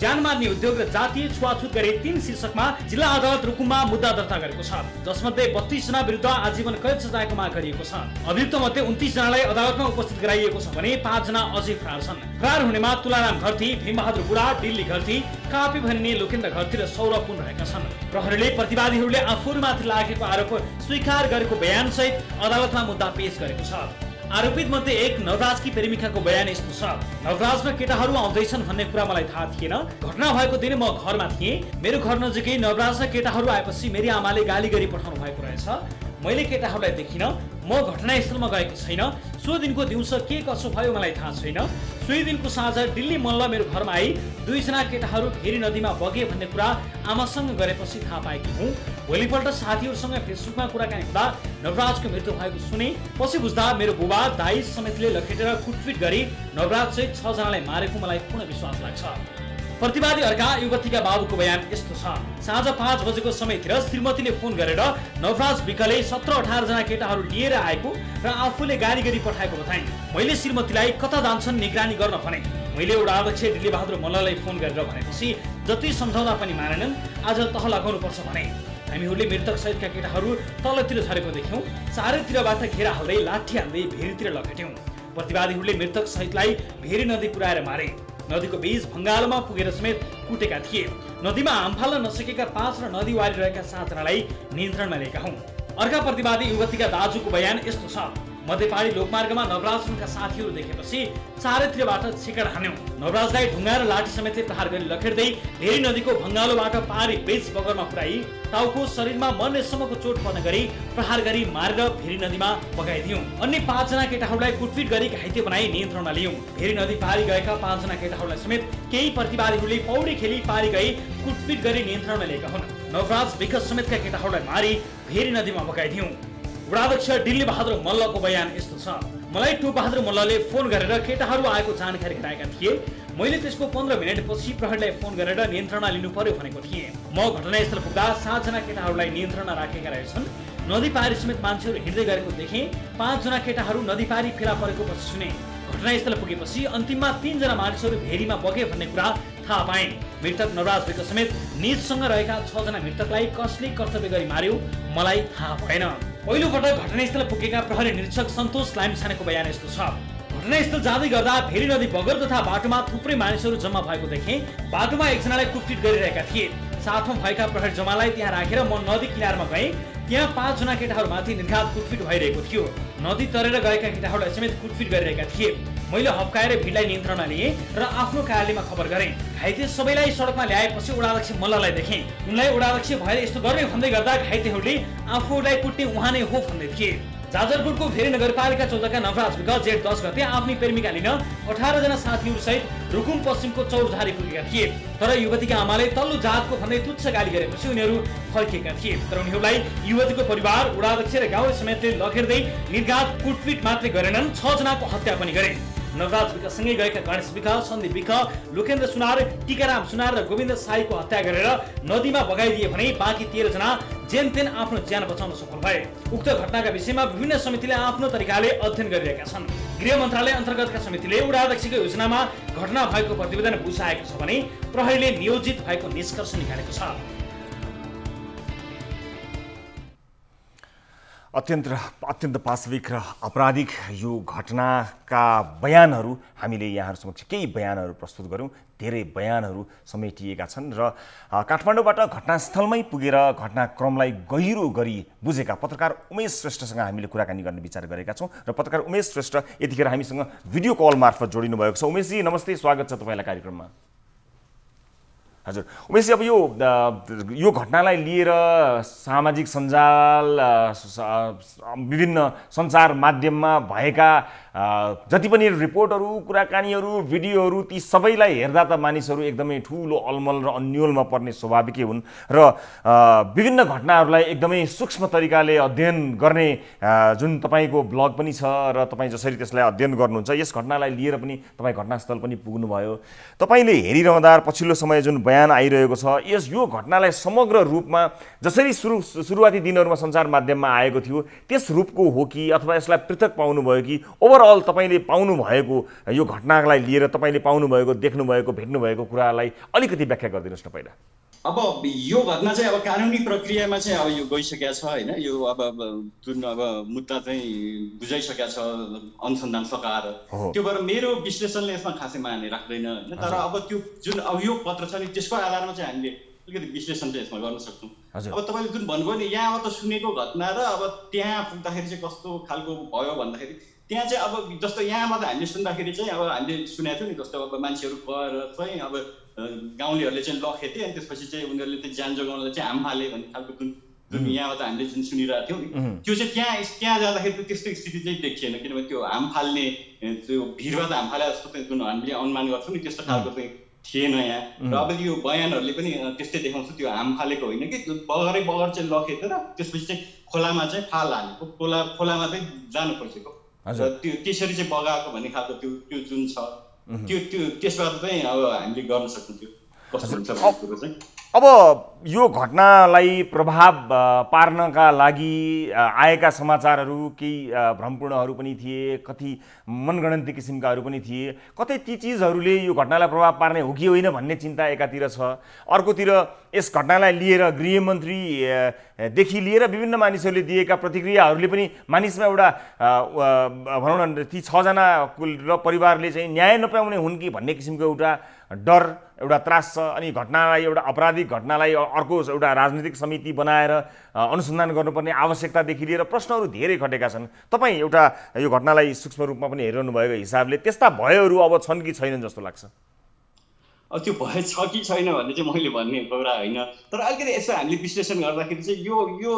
ज्यान मार्ने उद्योग र जातीय छुवाछुत गरी 3 शीर्षकमा जिल्ला अदालत रुकुममा मुद्दा दर्ता गरेको छ, जसमध्ये 32 जना विरुद्ध आजीवन कैद सजायको माग गरिएको छ। अभियुक्त मध्ये 29 जनालाई अदालतमा उपस्थित गराइएको छ भने 5 जना अझै फरार छन्। फरार हुनेमा तुलाराम घरती, भीमबहादुर बुढा, दिल्ली घरती, कापी भनिने लोकेन्द्र घरती र सौरभ पुन रहेका छन्। प्रहरीले प्रतिवादीहरूले आफूमाथि लागेको आरोप स्वीकार गरेको बयान सहित अदालतमा मुद्दा पेश गरेको छ। आरोपित मध्ये एक नवराजकी प्रेमिकाको बयान यस्तो छ: नवराज र केटाहरू आउँदैछन् भन्ने कुरा मलाई थाहा थिएन। घटना भएको दिन म घरमा थिएँ। मेरो घर नजिकै नवराज र केटाहरू आएपछि मेरी आमाले गाली गरी पठाउनु भएको रहेछ। मैले केटाहरूलाई देखिन। म घटनास्थलमा गएको छैन। सो दिनको दिउँसो के कसो भयो मलाई थाहा छैन। सोही दिनको साँझ दिल्ली मल्ल मेरो घरमा आई 2 जना केटाहरू भेरी नदीमा बगे भन्ने कुरा आमासँग गरेपछि थाहा पाएकी हुँ। भोलिपल्ट साथीहरूसँग फेसबुकमा कुराकानी हुँदा नवराजको मृत्यु भएको सुने। पछि बुझ्दा मेरो बुबा दाइ समेतले लखेटेर कुटपिट गरी नवराज सहित 6 जनालाई मारेको मलाई पूर्ण विश्वास लाग्छ। प्रतिवादी अर्का युवतीका बाबुको बयान यस्तो छ: साँझ 5 बजेको समयतिर श्रीमतीले फोन गरेर नवराज विकले 17-18 जना केटाहरू लिएर आएको र आफूले गाली गरी पठाएको बताइन्। मैले श्रीमतीलाई कता जान्छन् निगरानी गर्न भने। मैले एउटा अध्यक्ष दिल्ली बहादुर मल्ललाई फोन गरेर भनेपछि जति सम्झाउँदा पनि मानेनन्। आज तह लगाउनु पर्छ भने। हामीहरूले मृतक सहितका केटाहरू तलतिर झरेको देख्यौं। चारैतिरबाट घेरा हाल्दै लाठी हाल्दै भेरीतिर लखेट्यौं। प्रतिवादीहरूले मृतक सहितलाई भेरी नदी पुर्याएर मारे। नदीको बीच भङ्गालोमा पुगेर समेत कुटेका थिए। नदीमा हाम फाल्न नसकेका 5 र नदी वारी रहेका 7 जनालाई नियन्त्रणमा लिएका हुन्। अर्का प्रतिवादी युवतीका दाजुको बयान यस्तो छ: मध्यपाडी लोकमार्गमा नवराजका साथीहरू देखेपछि चारैतिरबाट छेकड हान्यौं। नवराजलाई ढुङ्गा र लाठी समेतले प्रहार गरी लखेट्दै भेरी नदीको भङ्गालोबाट पारी बेच बगरमा पुर्याई टाउको शरीरमा मर्नेसम्मको चोट पर्न गरी प्रहार गरी मारेर भेरी नदीमा बगाइदियौं। अन्य 5 जना केटाहरूलाई कुटपिट गरी घाइते बनाई नियन्त्रणमा लियौं। भेरी नदी पारी गएका 5 जना केटाहरूलाई समेत केही प्रतिवादीहरूले पौडी खेली पारी गई कुटपिट गरी नियन्त्रणमा लिएका हुन्। नवराज विकस समेतका केटाहरूलाई मारी भेरी नदीमा बगाइदियौं। वडाध्यक्ष दिल्ली बहादुर मल्लको बयान यस्तो छ: मलाई टोप बहादुर मल्लले फोन गरेर केटाहरू आएको जानकारी गराएका थिए। मैले त्यसको 15 मिनेटपछि प्रहरीलाई फोन गरेर नियन्त्रणमा लिनु पर्यो भनेको थिएँ। म घटनास्थल पुग्दा 7 जना केटाहरूलाई नियन्त्रणमा राखेका रहेछन्। नदी पारी समेत मान्छेहरू हिँड्दै गरेको देखेँ। 5 जना केटाहरू नदी पारी फेला परेको पछि सुने। घटनास्थल पुगेपछि अन्तिममा 3 जना मानिसहरू भेरीमा बगे भन्ने कुरा थाहा पाए। मृतक नवराज विक समेत निजसँग रहेका 6 जना मृतकलाई कसले कर्तव्य गरी मार्यो मलाई थाहा भएन। पहिलो पटक घटनास्थल पुगेका प्रहरी निरीक्षक सन्तोष लामिछानेको बयान यस्तो छ: घटनास्थल जाँदै गर्दा भेरी नदी बगर तथा बाटोमा थुप्रै मानिसहरू जम्मा भएको देखे। बाटोमा एकजनालाई कुटपिट गरिरहेका थिए। साथमा भएका प्रहरी जमालाई त्यहाँ राखेर म नदी किनारमा गएँ। त्यहाँ 5 जना केटाहरूमाथि निर्घात कुटपिट भइरहेको थियो। नदी तरेर गएका केटाहरूलाई समेत कुटपिट गरिरहेका थिए। मैले हप्काएर भिडलाई नियन्त्रणमा लिएँ र आफ्नो कार्यालयमा खबर गरेँ। घाइते सबैलाई सडकमा ल्याएपछि वडाध्यक्ष मल्ललाई देखेँ। उनलाई वडाध्यक्ष भएर यस्तो गर्ने भन्दै गर्दा घाइतेहरूले आफूलाई कुट्ने उहाँ नै हो भन्दै थिए। जाजरकोटको भेरी नगरपालिका 14 का नवराज विक जेठ 10 गते आफ्नी प्रेमिका लिन 18 जना साथीहरू सहित रुकुम पश्चिमको चौरझारी पुगेका थिए। तर युवतीका आमाले तल्लो जातको भन्दै तुच्छ गाली गरेपछि उनीहरू फर्किएका थिए। तर उनीहरूलाई युवतीको परिवार, वडाध्यक्ष र गाउँ समेतले लखेट्दै निर्घात कुटपिट मात्रै गरेनन्, 6 जनाको हत्या पनि गरे। नवराज विकसँगै गएका गणेश विक, सन्दीप विक, लोकेन्द्र सुनार, टीकाराम सुनार र गोविन्द साईको हत्या गरेर नदीमा बगाइदिए भने बाँकी 13 जना जेनतेन आफ्नो ज्यान बचाउन सफल भए। उक्त घटनाका विषयमा विभिन्न समितिले आफ्नो तरिकाले अध्ययन गरिरहेका छन्। गृह मन्त्रालय अन्तर्गतका समितिले वडाध्यक्षको योजनामा घटना भएको प्रतिवेदन बुझाएको छ भने प्रहरीले नियोजित भएको निष्कर्ष निकालेको छ। अत्यन्त पाशविक र आपराधिक यो घटनाका बयानहरू हामीले यहाँहरू समक्ष केही बयानहरू प्रस्तुत गऱ्यौँ। धेरै बयानहरू समेटिएका छन् र काठमाडौँबाट घटनास्थलमै पुगेर घटनाक्रमलाई गहिरो गरी बुझेका पत्रकार उमेश श्रेष्ठसँग हामीले कुराकानी गर्ने विचार गरेका छौँ र पत्रकार उमेश श्रेष्ठ यतिखेर हामीसँग भिडियो कल मार्फत जोडिनु भएको छ। उमेशजी नमस्ते, स्वागत छ तपाईँलाई कार्यक्रममा। हजुर उमेशजी, अब यो घटनालाई लिएर सामाजिक सञ्जाल, विभिन्न सञ्चार माध्यममा भएका जति पनि रिपोर्टहरू, कुराकानीहरू, भिडियोहरू, ती सबैलाई हेर्दा त मानिसहरू एकदमै ठुलो अलमल र अन्योलमा पर्ने स्वाभाविकै हुन् र विभिन्न घटनाहरूलाई एकदमै सूक्ष्म तरिकाले अध्ययन गर्ने जुन तपाईँको ब्लग पनि छ र तपाईँ जसरी त्यसलाई अध्ययन गर्नुहुन्छ, यस घटनालाई लिएर पनि तपाईँ घटनास्थल पनि पुग्नुभयो। तपाईँले हेरिरहँदा पछिल्लो समय जुन बयान आइरहेको छ। यो घटनालाई समग्र रूपमा जसरी सुरुवाती दिनहरूमा सञ्चार माध्यममा आएको थियो त्यस रूपको हो कि अथवा यसलाई पृथक पाउनुभयो कि ओभरअल तपाईँले पाउनुभएको यो घटनालाई लिएर तपाईँले पाउनुभएको देख्नुभएको भेट्नुभएको कुरालाई अलिकति व्याख्या गरिदिनुहोस् न पहिला। अब यो घटना चाहिँ अब कानुनी प्रक्रियामा चाहिँ अब यो गइसकेको छ होइन, यो अब जुन अब मुद्दा चाहिँ बुझाइसकेको छ अनुसन्धान सकाएर, त्यो भएर मेरो विश्लेषणले यसमा खासै माने राख्दैन होइन। तर अब त्यो जुन अभियोग पत्र छ नि त्यसको आधारमा चाहिँ हामीले अलिकति विश्लेषण चाहिँ यसमा गर्न सक्छौँ। अब तपाईँले जुन भन्नुभयो नि यहाँ अब त सुनेको घटना र अब त्यहाँ पुग्दाखेरि चाहिँ कस्तो खालको भयो भन्दाखेरि त्यहाँ चाहिँ अब जस्तो यहाँबाट हामीले सुन्दाखेरि चाहिँ अब हामीले सुनेको थियौँ नि, जस्तो अब मान्छेहरू गएर चाहिँ अब गाउँलेहरूले चाहिँ लखेथे अनि त्यसपछि चाहिँ उनीहरूले चाहिँ ज्यान जोगाउनलाई चाहिँ हाम फाले भन्ने खालको जुन यहाँबाट हामीले जुन सुनिरहेको थियौँ नि त्यो चाहिँ त्यहाँ जाँदाखेरि त त्यस्तो स्थिति चाहिँ देखिएन, किनभने त्यो हाम फाल्ने त्यो भिडबाट हाम फाले जस्तो जुन हामीले अनुमान गर्छौँ नि त्यस्तो खालको चाहिँ थिएन यहाँ। र अब यो बयानहरूले पनि त्यस्तै देखाउँछ, त्यो हाम फालेको होइन कि बगरै बगर चाहिँ लखेथ्यो र त्यसपछि चाहिँ खोलामा चाहिँ फाल हालेको, खोलामा चाहिँ जानु खोजेको र त्यो त्यसरी चाहिँ बगाएको भन्ने खालको त्यो जुन छ त्यो त्यसबाट चाहिँ अब हामीले गर्न सक्छौँ। कस्तो हुन्छ भन्ने कुरो चाहिँ अब यो घटनालाई प्रभाव पार्नका लागि आएका समाचारहरू केही भ्रमपूर्णहरू पनि थिए, कति मनगणन्ती किसिमकाहरू पनि थिए। कतै ती चिजहरूले यो घटनालाई प्रभाव पार्ने हो कि होइन भन्ने चिन्ता एकातिर छ, अर्कोतिर यस घटनालाई लिएर गृहमन्त्रीदेखि लिएर विभिन्न मानिसहरूले दिएका प्रतिक्रियाहरूले पनि मानिसमा एउटा भनौँ न ती 6 जना र परिवारले चाहिँ न्याय नपाउने हुन् कि भन्ने किसिमको एउटा डर, एउटा त्रास छ। अनि घटनालाई एउटा आपराधिक घटनालाई अर्को एउटा राजनीतिक समिति बनाएर अनुसन्धान गर्नुपर्ने आवश्यकतादेखि लिएर प्रश्नहरू धेरै खटेका छन्। तपाईँ एउटा यो घटनालाई सूक्ष्म रूपमा पनि हेरिरहनु भएको हिसाबले त्यस्ता भयहरू अब छन् कि छैनन् जस्तो लाग्छ? त्यो भय छ कि छैन भन्ने चाहिँ मैले भन्ने कुरा होइन, तर अलिकति यसो हामीले विश्लेषण गर्दाखेरि चाहिँ यो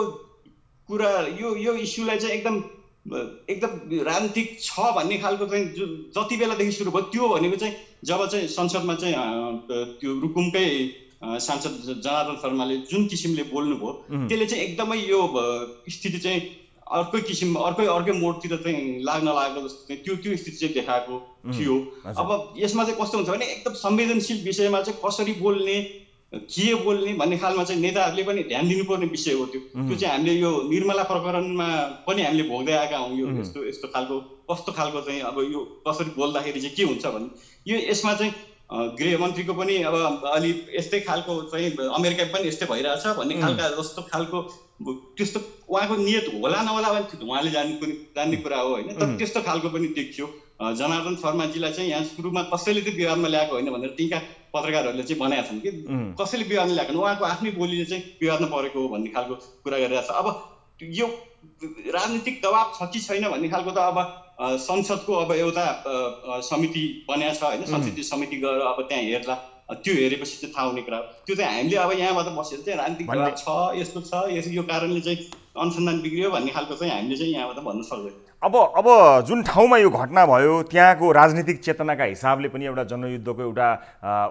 कुरा यो इस्युलाई चाहिँ एकदम राजनीतिक छ भन्ने खालको चाहिँ जति बेलादेखि सुरु भयो त्यो भनेको चाहिँ जब चाहिँ संसदमा चाहिँ त्यो रुकुमकै सांसद जनार्दन शर्माले जुन किसिमले बोल्नुभयो त्यसले चाहिँ एकदमै यो स्थिति चाहिँ अर्कै मोडतिर चाहिँ लाग्न लागेको जस्तो त्यो स्थिति चाहिँ देखाएको थियो। अब यसमा चाहिँ कस्तो हुन्छ भने एकदम संवेदनशील विषयमा चाहिँ कसरी बोल्ने के बोल्ने भन्ने खालमा चाहिँ नेताहरूले पनि ध्यान दिनुपर्ने विषय हो। त्यो चाहिँ हामीले यो निर्मला प्रकरणमा पनि हामीले भोग्दै आएका हौँ। यो यस्तो खालको कस्तो खालको चाहिँ अब यो कसरी बोल्दाखेरि चाहिँ के हुन्छ भन्ने यो यसमा चाहिँ गृहमन्त्रीको पनि अब अलि यस्तै खालको चाहिँ अमेरिका पनि यस्तै भइरहेछ भन्ने खालका जस्तो खालको त्यस्तो उहाँको नियत होला नहोला भने उहाँले जान्ने कुरा हो होइन। तर त्यस्तो खालको पनि देखियो। जनार्दन शर्माजीलाई चाहिँ यहाँ सुरुमा कसैले चाहिँ विवादमा ल्याएको होइन भनेर त्यहीँका पत्रकारहरूले चाहिँ बनाएका छन् कि कसैले विवादमा ल्याएको उहाँको आफ्नै बोलीले चाहिँ विवादमा परेको हो भन्ने खालको कुरा गरिरहेको छ। अब यो राजनीतिक दबाब छ कि छैन भन्ने खालको त अब संसदको अब एउटा समिति बनाएको छ होइन, संसदीय समिति गएर अब त्यहाँ हेर्ला, त्यो हेरेपछि चाहिँ थाहा हुने कुरा हो। त्यो चाहिँ हामीले अब यहाँबाट बसेर चाहिँ राजनीतिक दबाब छ यस्तो छ यो कारणले चाहिँ अनुसन्धान बिग्रियो भन्ने खालको चाहिँ हामीले चाहिँ यहाँबाट भन्न सक्दैन। अब जुन ठाउँमा यो घटना भयो त्यहाँको राजनीतिक चेतनाका हिसाबले पनि एउटा जनयुद्धको एउटा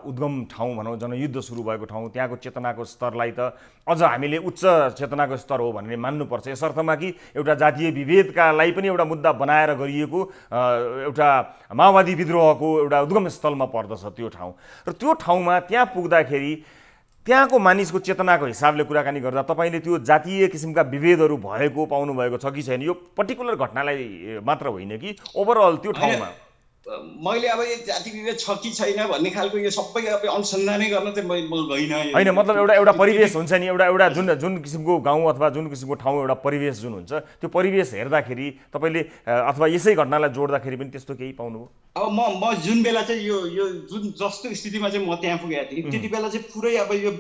उद्गम ठाउँ भनौँ, जनयुद्ध सुरु भएको ठाउँ, त्यहाँको चेतनाको स्तरलाई त अझ हामीले उच्च चेतनाको स्तर हो भनेर मान्नुपर्छ। यस अर्थमा कि एउटा जातीय विभेदकालाई पनि एउटा मुद्दा बनाएर गरिएको एउटा माओवादी विद्रोहको एउटा उद्गम स्थलमा पर्दछ त्यो ठाउँ। र त्यो ठाउँमा त्यहाँ पुग्दाखेरि त्यहाँको मानिसको चेतनाको हिसाबले कुराकानी गर्दा तपाईँले त्यो जातीय किसिमका विभेदहरू भएको पाउनुभएको छ कि छैन? यो पर्टिकुलर घटनालाई मात्र होइन कि ओभरअल त्यो ठाउँमा मैले अब यो जाति विभेद छ कि छैन भन्ने खालको यो सबै अब अनुसन्धानै गर्न चाहिँ म गइनँ होइन। मतलब एउटा परिवेश हुन्छ नि, एउटा जुन किसिमको गाउँ अथवा जुन किसिमको ठाउँ एउटा परिवेश जुन हुन्छ त्यो परिवेश हेर्दाखेरि तपाईँले अथवा यसै घटनालाई जोड्दाखेरि पनि त्यस्तो केही पाउनुभयो? अब म जुन बेला चाहिँ यो जुन जस्तो स्थितिमा चाहिँ म त्यहाँ पुगेको थिएँ त्यति बेला चाहिँ पुरै अब यो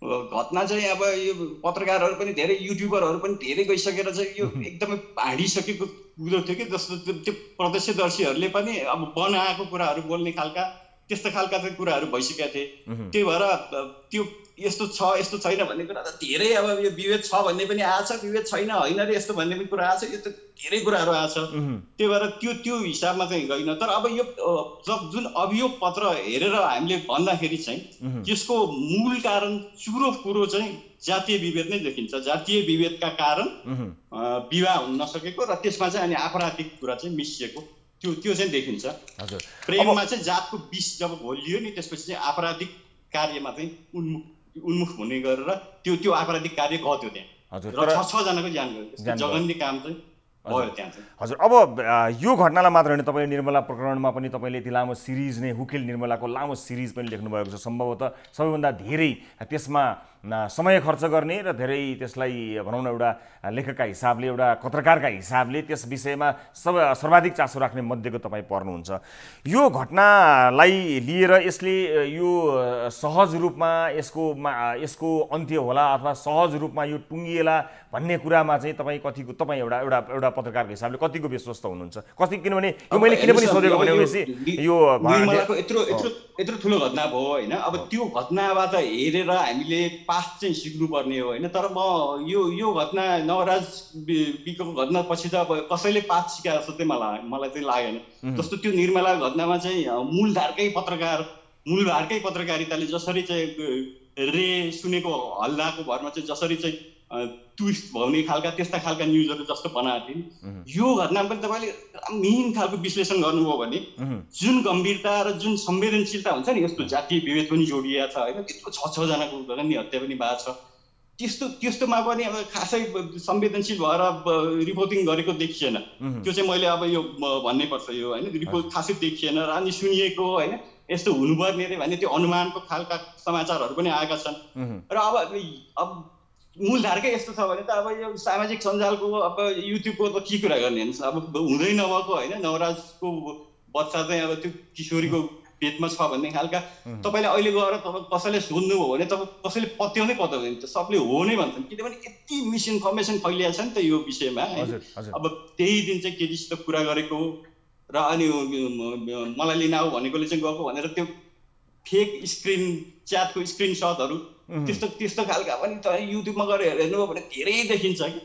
घटना चाहिँ अब यो पत्रकारहरू पनि धेरै युट्युबरहरू पनि धेरै गइसकेर चाहिँ यो एकदमै हाडिसकेको कुरो थियो कि जस्तो त्यो प्रत्यक्षदर्शीहरूले पनि अब बनाएको कुराहरू बोल्ने खालका त्यस्तो खालका चाहिँ कुराहरू भइसकेका थिए। त्यही भएर त्यो यस्तो छ यस्तो छैन भन्ने कुरा त धेरै अब यो विभेद छ भन्ने पनि आएछ, विभेद छैन होइन रे यस्तो भन्ने पनि कुरा आएछ, यो त धेरै कुराहरू आएछ। त्यही भएर त्यो हिसाबमा चाहिँ गइन। तर अब यो जुन अभियोग पत्र हेरेर हामीले भन्दाखेरि चाहिँ यसको मूल कारण चुरो कुरो चाहिँ जातीय विभेद नै देखिन्छ। जातीय विभेदका कारण विवाह हुन नसकेको र त्यसमा चाहिँ अनि आपराधिक कुरा चाहिँ मिसिएको त्यो चाहिँ देखिन्छ। प्रेममा चाहिँ जातको विष जब घोलियो नि त्यसपछि चाहिँ आपराधिक कार्यमा चाहिँ उन्मुख हुने गरेर त्यो आपराधिक कार्य गयो त्यहाँ र 6 जनाको ज्यान गयो। जघन्य काम चाहिँ भयो त्यहाँ चाहिँ। हजुर, अब यो घटनालाई मात्र होइन, तपाईँले निर्मला प्रकरणमा पनि तपाईँले यति लामो सिरिज नै हुकेल निर्मलाको लामो सिरिज पनि लेख्नुभएको छ। सम्भवतः सबैभन्दा धेरै त्यसमा समय खर्च गर्ने र धेरै त्यसलाई भनौँ न एउटा लेखकका हिसाबले एउटा पत्रकारका हिसाबले त्यस विषयमा सर्वाधिक चासो राख्ने मध्येको तपाईँ पर्नुहुन्छ। यो घटनालाई लिएर यसले यो सहज रूपमा यसको अन्त्य होला अथवा सहज रूपमा यो टुङ्गिएला भन्ने कुरामा चाहिँ तपाईँ एउटा पत्रकारको हिसाबले कतिको विश्वस्त हुनुहुन्छ? किनभने यो मैले किन पनि सोधेको भनेपछि यो निर्मलाको यत्रो ठुलो घटना भयो होइन। अब त्यो घटनाबाट हेरेर हामीले पास्ट चाहिँ सिक्नुपर्ने हो होइन। तर म यो घटना नवराज विको घटनापछि त अब कसैले पास्ट सिकाएको जस्तो चाहिँ मलाई चाहिँ लागेन। जस्तो त्यो निर्मला घटनामा चाहिँ मूलधारकै पत्रकारिताले जसरी चाहिँ सुनेको हल्लाको भरमा चाहिँ जसरी चाहिँ ट्विस्ट भन्ने त्यस्ता खालका न्युजहरू जस्तो बनाएको थिए। यो घटनामा पनि तपाईँले मिहिन खालको विश्लेषण गर्नुभयो भने जुन गम्भीरता र जुन संवेदनशीलता हुन्छ नि, यस्तो जातीय विभेद पनि जोडिएको छ होइन, त्यस्तो 6 जनाको जघन्य हत्या पनि भएको छ, त्यस्तोमा पनि अब खासै संवेदनशील भएर रिपोर्टिङ गरेको देखिएन। त्यो चाहिँ मैले अब यो भन्नै पर्छ यो होइन, रिपोर्ट खासै देखिएन र अनि सुनिएको होइन यस्तो हुनुपर्ने रे भन्ने त्यो अनुमानको खालका समाचारहरू पनि आएका छन्। र अब मूलधारकै यस्तो छ भने त अब यो सामाजिक सञ्जालको अब युट्युबको त के कुरा गर्ने हेर्नुहोस्। अब हुँदै नभएको होइन, नवराजको बच्चा चाहिँ अब त्यो किशोरीको पेटमा छ भन्ने खालका तपाईँले अहिले गएर तपाईँ कसैले सोध्नुभयो भने तपाईँ कसैले पत्याउँदैन त, सबले हो नै भन्छन्। किनभने यति मिसइन्फर्मेसन फैलिएको छ नि त यो विषयमा। अब त्यही दिन चाहिँ केटीसित कुरा गरेको र अनि मलाई लिन आऊ भनेकोले चाहिँ गएको भनेर त्यो फेक स्क्रिन च्याटको स्क्रिनसटहरू त्यस्तो खालका पनि त युट्युबमा गएर हेर्नुभयो भने धेरै देखिन्छ कि।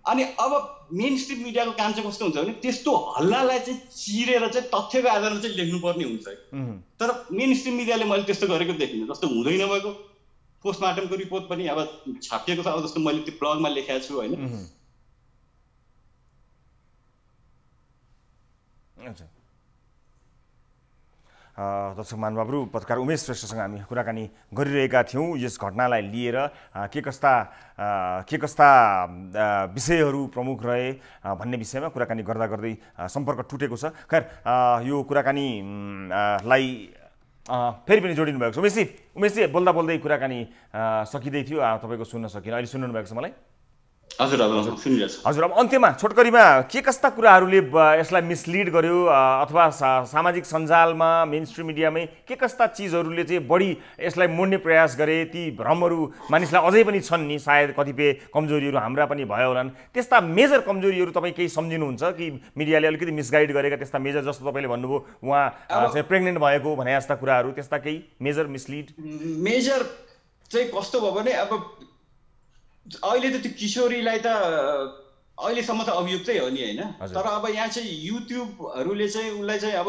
अनि अब मेन स्ट्रिम मिडियाको काम चाहिँ कस्तो हुन्छ भने त्यस्तो हल्लालाई चाहिँ चिरेर चाहिँ तथ्यको आधारमा चाहिँ लेख्नुपर्ने हुन्छ। तर मेन स्ट्रिम मिडियाले मैले त्यस्तो गरेको देखिनँ। जस्तो हुँदै नभएको पोस्टमार्टमको रिपोर्ट पनि अब छापिएको छ, अब जस्तो मैले त्यो ब्लगमा लेखेको छु होइन। दर्शक महानुभावहरू, पत्रकार उमेश श्रेष्ठसँग हामी कुराकानी गरिरहेका थियौँ यस घटनालाई लिएर के कस्ता विषयहरू प्रमुख रहे भन्ने विषयमा कुराकानी गर्दा गर्दै सम्पर्क टुटेको छ। खैर, यो कुराकानीलाई फेरि पनि जोडिनु भएको छ। उमेशजी बोल्दा बोल्दै कुराकानी सकिँदै थियो, तपाईँको सुन्न सकिनँ। अहिले सुन्नु भएको छ मलाई? हजुर सुनिरहेछु। हजुर, अब अन्त्यमा छोटकरीमा के कस्ता कुराहरूले यसलाई मिसलिड गर्यो अथवा सामाजिक सञ्जालमा मेन स्ट्रिम मिडियामै के कस्ता चिजहरूले चाहिँ बढी यसलाई मोड्ने प्रयास गरे? ती भ्रमहरू मानिसलाई अझै पनि छन् नि, सायद कतिपय कमजोरीहरू हाम्रा पनि भयो होलान्। त्यस्ता मेजर कमजोरीहरू तपाईँ केही सम्झिनुहुन्छ कि मिडियाले अलिकति मिसगाइड गरेका त्यस्ता मेजर, जस्तो तपाईँले भन्नुभयो उहाँ चाहिँ प्रेग्नेन्ट भएको भने जस्ता कुराहरू, त्यस्ता केही मेजर मेजर चाहिँ कस्तो भयो भने अब अहिले त त्यो किशोरीलाई त अहिलेसम्म त अभियुक्तै हो नि होइन। तर अब यहाँ चाहिँ युट्युबहरूले चाहिँ उसलाई चाहिँ अब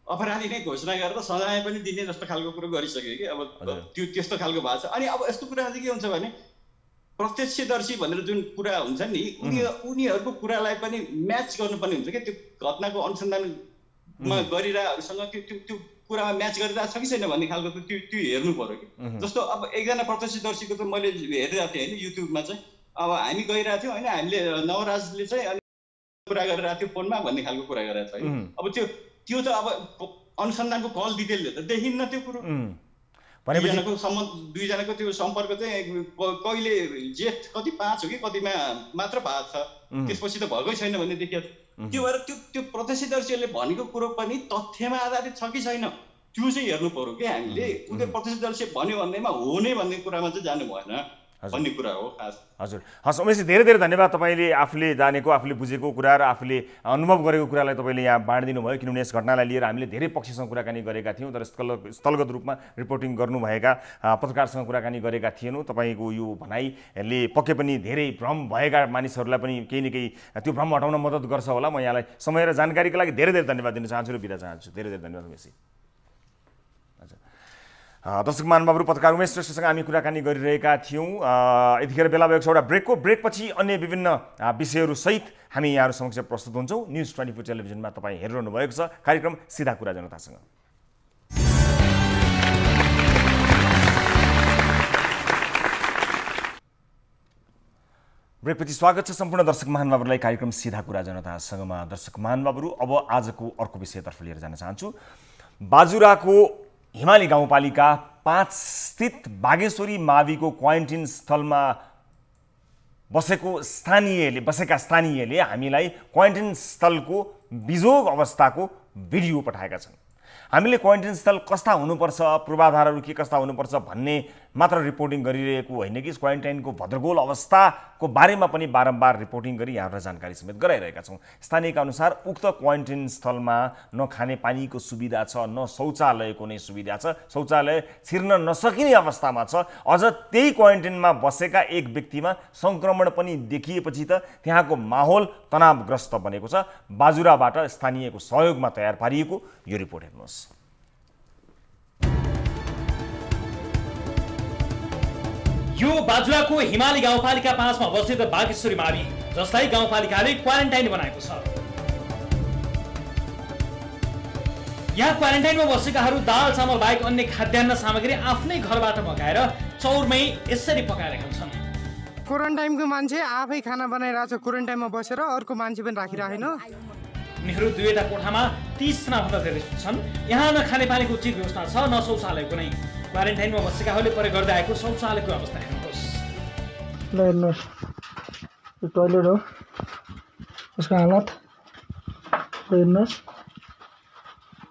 अपराधी नै घोषणा गरेर सजाय पनि दिने जस्तो खालको कुरो गरिसक्यो कि। अब त्यो त्यस्तो खालको भएको छ। अनि अब यस्तो कुरा चाहिँ के हुन्छ भने प्रत्यक्षदर्शी भनेर जुन कुरा हुन्छ नि, उनीहरूको कुरालाई पनि म्याच गर्नुपर्ने हुन्छ क्या। त्यो घटनाको अनुसन्धानमा गरिरहेहरूसँग त्यो कुरामा म्याच गरिरहेको छ कि छैन भन्ने खालको त्यो हेर्नु पर्यो कि। जस्तो अब एकजना प्रत्यक्षदर्शीको त मैले हेरिरहेको थिएँ होइन युट्युबमा चाहिँ। अब हामी गइरहेको थियौँ होइन, हामीले नवराजले चाहिँ कुरा गरिरहेको थियो फोनमा भन्ने खालको कुरा गरिरहेको छ है। अब त्यो त अब अनुसन्धानको कल डिटेलले त देखिन्न त्यो कुरो। दुईजनाको त्यो सम्पर्क चाहिँ कहिले जेठ कति 5 हो कि कतिमा मात्र भएको छ, त्यसपछि त भएकै छैन भन्ने देखियो। त्यो भएर त्यो प्रत्यक्षदर्शीहरूले भनेको कुरो पनि तथ्यमा आधारित छ कि छैन त्यो चाहिँ हेर्नु पर्यो कि हामीले। उसले प्रत्यक्षदर्शी भन्यो भन्दैमा हो नै भन्ने कुरामा चाहिँ जानु भएन भन्ने कुरा हो खास। हजुर, हस् उमेशजी, धेरै धेरै धन्यवाद। तपाईँले आफूले जानेको, आफूले बुझेको कुरा र आफूले अनुभव गरेको कुरालाई तपाईँले यहाँ बाँडिदिनु भयो। किनभने यस घटनालाई लिएर हामीले धेरै पक्षसँग कुराकानी गरेका थियौँ, तर स्थलगत रूपमा रिपोर्टिङ गर्नुभएका पत्रकारसँग कुराकानी गरेका थिएनौँ। तपाईँको यो भनाइले पक्कै पनि धेरै भ्रम भएका मानिसहरूलाई पनि केही न केही त्यो भ्रम हटाउन मद्दत गर्छ होला। म यहाँलाई समय र जानकारीको लागि धेरै धेरै धन्यवाद दिन चाहन्छु र बिदा चाहन्छु। धेरै धेरै धन्यवाद उमेशजी। दर्शक महानुभावहरू, पत्रकार उमेश श्रेष्ठसँग हामी कुराकानी गरिरहेका थियौँ। यतिखेर बेला भएको छ एउटा ब्रेकपछि अन्य विभिन्न विषयहरू सहित हामी यहाँहरू समक्ष प्रस्तुत हुन्छौँ। न्युज 24 टेलिभिजनमा तपाईँ हेरिरहनु भएको छ कार्यक्रम सिधा कुरा जनतासँग। ब्रेकपछि स्वागत छ सम्पूर्ण दर्शक महानुभावहरूलाई कार्यक्रम सीधा कुरा जनतासँगमा। दर्शक महानुभावहरू, अब आजको अर्को विषयतर्फ लिएर जान चाहन्छु। बाजुराको हिमाली गाउँपालिका 5 स्थित बागेश्वरी माविको क्वारेन्टिन स्थलमा बसेका स्थानीयले हामीलाई क्वारेन्टिन स्थलको बिजोग अवस्थाको भिडियो पठाएका छन्। हामीले क्वारेन्टिन स्थल कस्ता हुनुपर्छ, पूर्वाधारहरू के कस्ता हुनुपर्छ भन्ने मात्र रिपोर्टिङ गरिरहेको होइन कि क्वारेन्टाइनको भद्रगोल अवस्थाको बारेमा पनि बारम्बार रिपोर्टिङ गरी यहाँहरूलाई जानकारी समेत गराइरहेका छौँ। स्थानीयका अनुसार उक्त क्वारेन्टाइन स्थलमा न खाने पानीको सुविधा छ, न शौचालयको नै सुविधा छ, शौचालय छिर्न नसकिने अवस्थामा छ। अझ त्यही क्वारेन्टाइनमा बसेका एक व्यक्तिमा सङ्क्रमण पनि देखिएपछि त त्यहाँको माहौल तनावग्रस्त बनेको छ। बाजुराबाट स्थानीयको सहयोगमा तयार पारिएको यो रिपोर्ट हेर्नुहोस्। यो बाजुराको हिमाली गाउँपालिका 5 मा अवस्थित बागेश्वरी मावि, जसलाई गाउँपालिकाले क्वारेन्टाइन बनाएको छ। यहाँ क्वारेन्टाइनमा बसेकाहरू दाल चामल बाहेक अन्य खाद्यान्न सामग्री आफ्नै घरबाट मगाएर चौरमै यसरी पकाएर खान्छन्। क्वारेन्टाइनको मान्छे आफै खाना बनाइरहेको छ, क्वारेन्टाइनमा बसेर अर्को मान्छे पनि राखिराखेन। उनीहरू दुईवटा कोठामा 30 जनाभन्दा धेरै छन्। यहाँ न खाने पानीको उचित व्यवस्था छ, न शौचालयको नै। क्वारेन्टाइनमा बसेकाहरूले प्रयोग गर्दै आएको शौचालयको अवस्था हेर्नुहोस्। ल हेर्नुहोस्, यो टोयलेट हो, यसको हालत हेर्नुहोस्।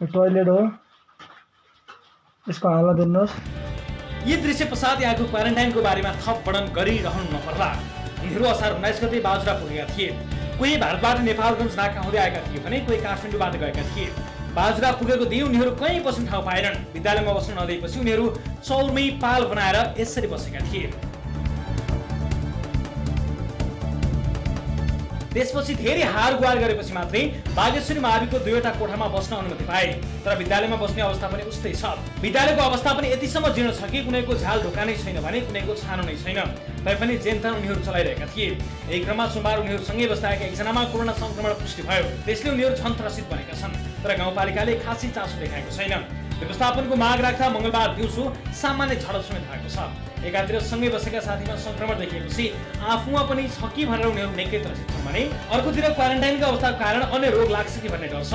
यो टोयलेट हो, यसको हालत हेर्नुहोस्। यी दृश्य पश्चात यहाँको क्वारेन्टाइनको बारेमा थप वर्णन गरिरहनु नपर्ला। उनीहरू असार 19 गते बाजुरा पुगेका थिए। कोही भारतबाट नेपालगञ्ज नाका हुँदै आएका थिए भने कोही काठमाडौँबाट गएका थिए। बाजुरा पुगेको दिन उनीहरू कहीँ बस्ने ठाउँ पाएनन्। विद्यालयमा बस्न नदिएपछि उनीहरू चौरमै पाल बनाएर यसरी बसेका थिए। त्यसपछि धेरै हार गुहार गरेपछि मात्रै बागेश्वरी माविको दुईवटा कोठामा बस्न अनुमति पाए। तर विद्यालयमा बस्ने अवस्था पनि उस्तै छ। विद्यालयको अवस्था पनि यतिसम्म जीर्ण छ कि कुनैको झ्याल ढोका नै छैन भने कुनैको छानो नै छैन। तैपनि जेनथन उनीहरू चलाइरहेका थिए। यही क्रममा सोमबार उनीहरूसँगै बस्दाएका एकजनामा कोरोना संक्रमण पुष्टि भयो। त्यसले उनीहरू झन् त्रसित बनेका छन्। तर गाउँपालिकाले खासै चासो देखाएको छैन। व्यवस्थापनको माग राख्दा मङ्गलबार दिउँसो सामान्य झडप समेत भएको छ। एकातिर सँगै बसेका साथीमा संक्रमण देखिएपछि आफूमा पनि छ कि भनेर उनीहरू निकै त्रसित छन् भने अर्कोतिर क्वारेन्टाइनको अवस्थाको कारण अन्य रोग लाग्छ कि भन्ने डर छ।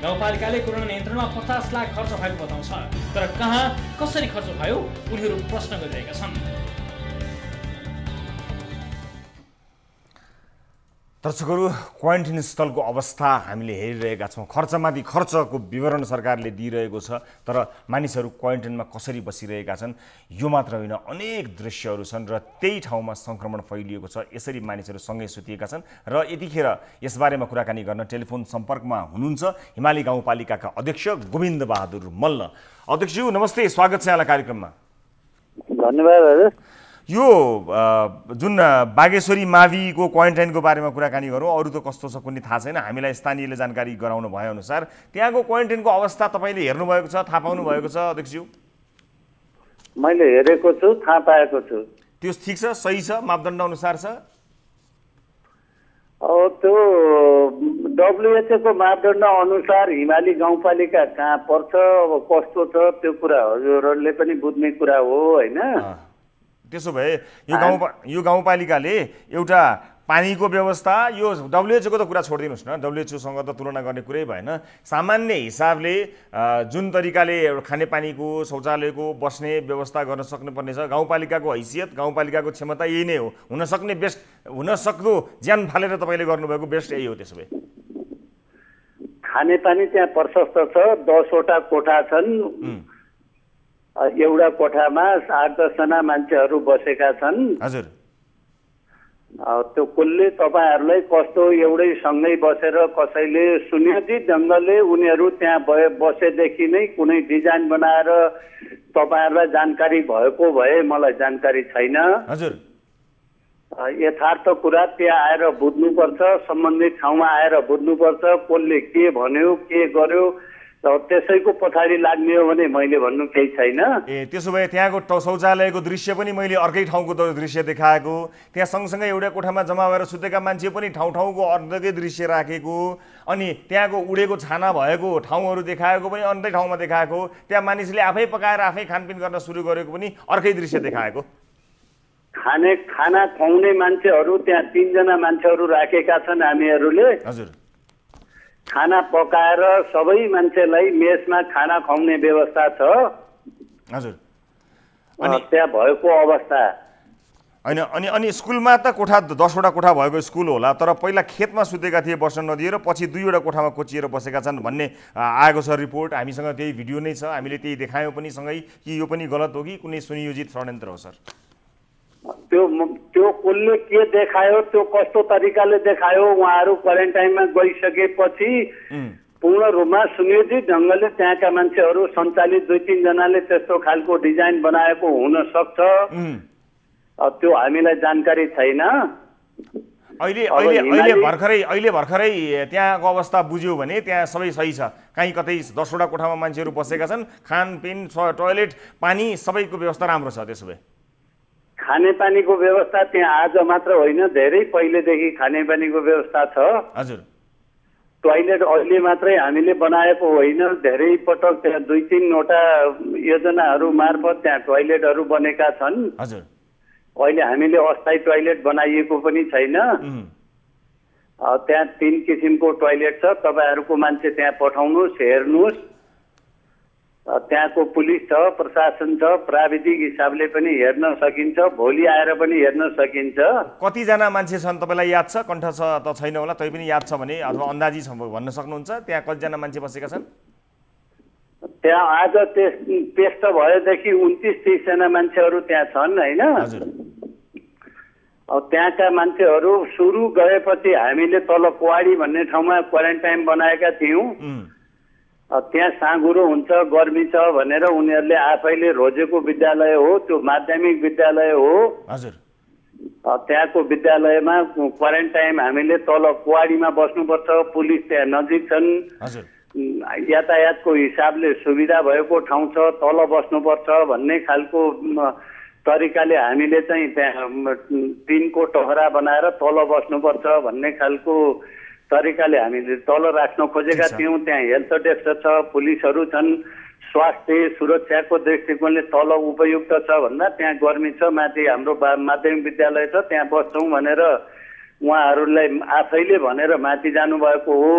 गाउँपालिकाले कोरोना नियन्त्रणमा 50 लाख खर्च भएको बताउँछ। तर कहाँ कसरी खर्च भयो उनीहरू प्रश्न गरिरहेका छन्। दर्शकहरू, क्वारेन्टाइन स्थलको अवस्था हामीले हेरिरहेका छौँ। खर्चमाथि खर्चको विवरण सरकारले दिइरहेको छ। तर मानिसहरू क्वारेन्टाइनमा कसरी बसिरहेका छन् यो मात्र होइन, अनेक दृश्यहरू छन् र त्यही ठाउँमा सङ्क्रमण फैलिएको छ। यसरी मानिसहरू सँगै सुतिएका छन् र यतिखेर यसबारेमा कुराकानी गर्न टेलिफोन सम्पर्कमा हुनुहुन्छ हिमाली गाउँपालिकाका अध्यक्ष गोविन्द बहादुर मल्ल। अध्यक्षज्यू नमस्ते, स्वागत छ यहाँलाई कार्यक्रममा। धन्यवाद हजुर। यो जुन बागेश्वरी माविको क्वारेन्टाइनको बारेमा कुराकानी गरौँ। अरू त कस्तो छ कुनै थाहा छैन, हामीलाई स्थानीयले जानकारी गराउनु भएअनुसार त्यहाँको क्वारेन्टाइनको अवस्था तपाईँले हेर्नुभएको छ, थाहा पाउनु भएको छ अध्यक्षज्यू? मैले हेरेको छु, थाहा पाएको छु। त्यो ठिक छ, सही छ, मापदण्ड अनुसार छ? त्यो WHO को मापदण्ड अनुसार हिमाली गाउँपालिका कहाँ पर्छ, अब कस्तो छ त्यो कुरा हजुरहरूले पनि बुझ्ने कुरा हो होइन। त्यसो भए यो गाउँपालिकाले एउटा पानीको व्यवस्था, यो WHO को त कुरा छोडिदिनुहोस् न, WHO सँग त तुलना गर्ने कुरै भएन। सामान्य हिसाबले जुन तरिकाले खानेपानीको, शौचालयको बस्ने व्यवस्था गर्न सक्नुपर्ने छ, गाउँपालिकाको हैसियत, गाउँपालिकाको क्षमता यही नै हो। हुनसक्ने बेस्ट, हुनसक्दो ज्यान फालेर तपाईँले गर्नुभएको बेस्ट यही हो। त्यसो भए खानेपानी त्यहाँ प्रशस्त छ। 10 वटा कोठा छन्। एउटा कोठामा 8-10 जना मान्छेहरू बसेका छन्। हजुर, त्यो कुलले तपाईँहरूलाई कस्तो एउटै सँगै बसेर कसैले सुनियोजित ढङ्गले उनीहरू त्यहाँ बसेदेखि नै कुनै डिजाइन बनाएर तपाईँहरूलाई जानकारी भएको भए मलाई जानकारी छैन। हजुर, यथार्थ कुरा त्यहाँ आएर बुझ्नुपर्छ, सम्बन्धित ठाउँमा आएर बुझ्नुपर्छ कसले के भन्यो के गर्यो। त्यसैको पछाडि लाग्ने हो भने मैले भन्नु केही छैन। त्यसो भए त्यहाँको शौचालयको दृश्य पनि मैले अर्कै ठाउँको दृश्य देखाएको, त्यहाँ सँगसँगै एउटा कोठामा जम्मा भएर सुतेका मान्छे पनि ठाउँ ठाउँको अर्कै दृश्य राखेको, अनि त्यहाँको उडेको छाना भएको ठाउँहरू देखाएको पनि अन्य ठाउँमा देखाएको, त्यहाँ मानिसले आफै पकाएर आफै खानपिन गर्न सुरु गरेको पनि अर्कै दृश्य देखाएको। खाना खुवाउने मान्छेहरू त्यहाँ 3 जना मान्छेहरू राखेका छन् हामीहरूले। हजुर। खाना पकाएर सबै मान्छेलाई मेसमा खाना खुवाउने व्यवस्था छ। हजुर। अनि त्यहाँ भएको अवस्था हैन। अनि स्कुलमा त कोठा 10 वटा कोठा भएको स्कुल होला, तर पहिला खेतमा सुतेका थिए बस्न नदिएर पछि 2 वटा कोठामा कोचिएर बसेका छन् भन्ने आएको छ रिपोर्ट। हामीसँग त्यही भिडियो नै छ, हामीले त्यही देखायौँ पनि सँगै। कि यो पनि गलत हो कि कुनै सुनियोजित षड्यन्त्र हो सर? त्यो कसले के देखायो, त्यो कस्तो तरिकाले देखायो, उहाँहरू क्वारेन्टाइनमा गइसकेपछि पूर्ण रूपमा सुनियोजित ढङ्गले त्यहाँका मान्छेहरू सञ्चालित 2-3 जनाले त्यस्तो खालको डिजाइन बनाएको हुन सक्छ। त्यो हामीलाई जानकारी छैन। अहिले भर्खरै त्यहाँको अवस्था बुझ्यो भने त्यहाँ सबै सही छ। कहीँ कतै 10 वटा कोठामा मान्छेहरू बसेका छन्, खानपिन, टोयलेट, पानी सबैको व्यवस्था राम्रो छ। त्यसो भए खानेपानीको व्यवस्था त्यहाँ आज मात्र होइन, धेरै पहिलेदेखि खानेपानीको व्यवस्था छ। हजुर। टोयलेट अहिले मात्रै हामीले बनाएको होइन, धेरै पटक त्यहाँ 2-3 वटा योजनाहरू मार्फत त्यहाँ टोयलेटहरू बनेका छन्। हजुर। अहिले हामीले अस्थायी टोयलेट बनाइएको पनि छैन। त्यहाँ 3 किसिमको टोयलेट छ। तपाईहरूको मान्छे त्यहाँ पठाउनुहोस्, हेर्नुहोस्। त्यहाँको पुलिस छ, प्रशासन छ, प्राविधिक हिसाबले पनि हेर्न सकिन्छ, भोलि आएर पनि हेर्न सकिन्छ। कतिजना मान्छे छन् तपाईँलाई याद छ? कण्ठ छ त छैन होला, तै पनि याद छ भने अथवा अन्दाजी छ भन्न सक्नुहुन्छ? त्यहाँ कतिजना मान्छे बसेका छन्? त्यहाँ आज टेस्ट भएदेखि 29-30 जना मान्छेहरू त्यहाँ छन् हैन। हजुर। त्यहाँका मान्छेहरू सुरु गएपछि हामीले तल कुवाडी भन्ने ठाउँमा क्वारेन्टाइन बनाएका थियौँ। त्यहाँ साँघुरो हुन्छ, गर्मी छ भनेर उनीहरूले आफैले रोजेको विद्यालय हो, त्यो माध्यमिक विद्यालय हो। हजुर। त्यहाँको विद्यालयमा क्वारेन्टाइन हामीले तल कुवाडीमा बस्नुपर्छ, पुलिस त्यहाँ नजिक छन्। हजुर। यातायातको हिसाबले सुविधा भएको ठाउँ छ, तल बस्नुपर्छ भन्ने खालको तरिकाले हामीले चाहिँ त्यहाँ टिनको टहरा बनाएर तल बस्नुपर्छ भन्ने खालको तरिकाले हामीले तल राख्न खोजेका थियौँ। त्यहाँ हेल्थ डेस्क छ, पुलिसहरू छन्, स्वास्थ्य सुरक्षाको दृष्टिकोणले तल उपयुक्त छ भन्दा त्यहाँ गर्मी छ, माथि हाम्रो माध्यमिक विद्यालय छ, त्यहाँ बस्छौँ भनेर उहाँहरूलाई आफैले भनेर माथि जानुभएको हो।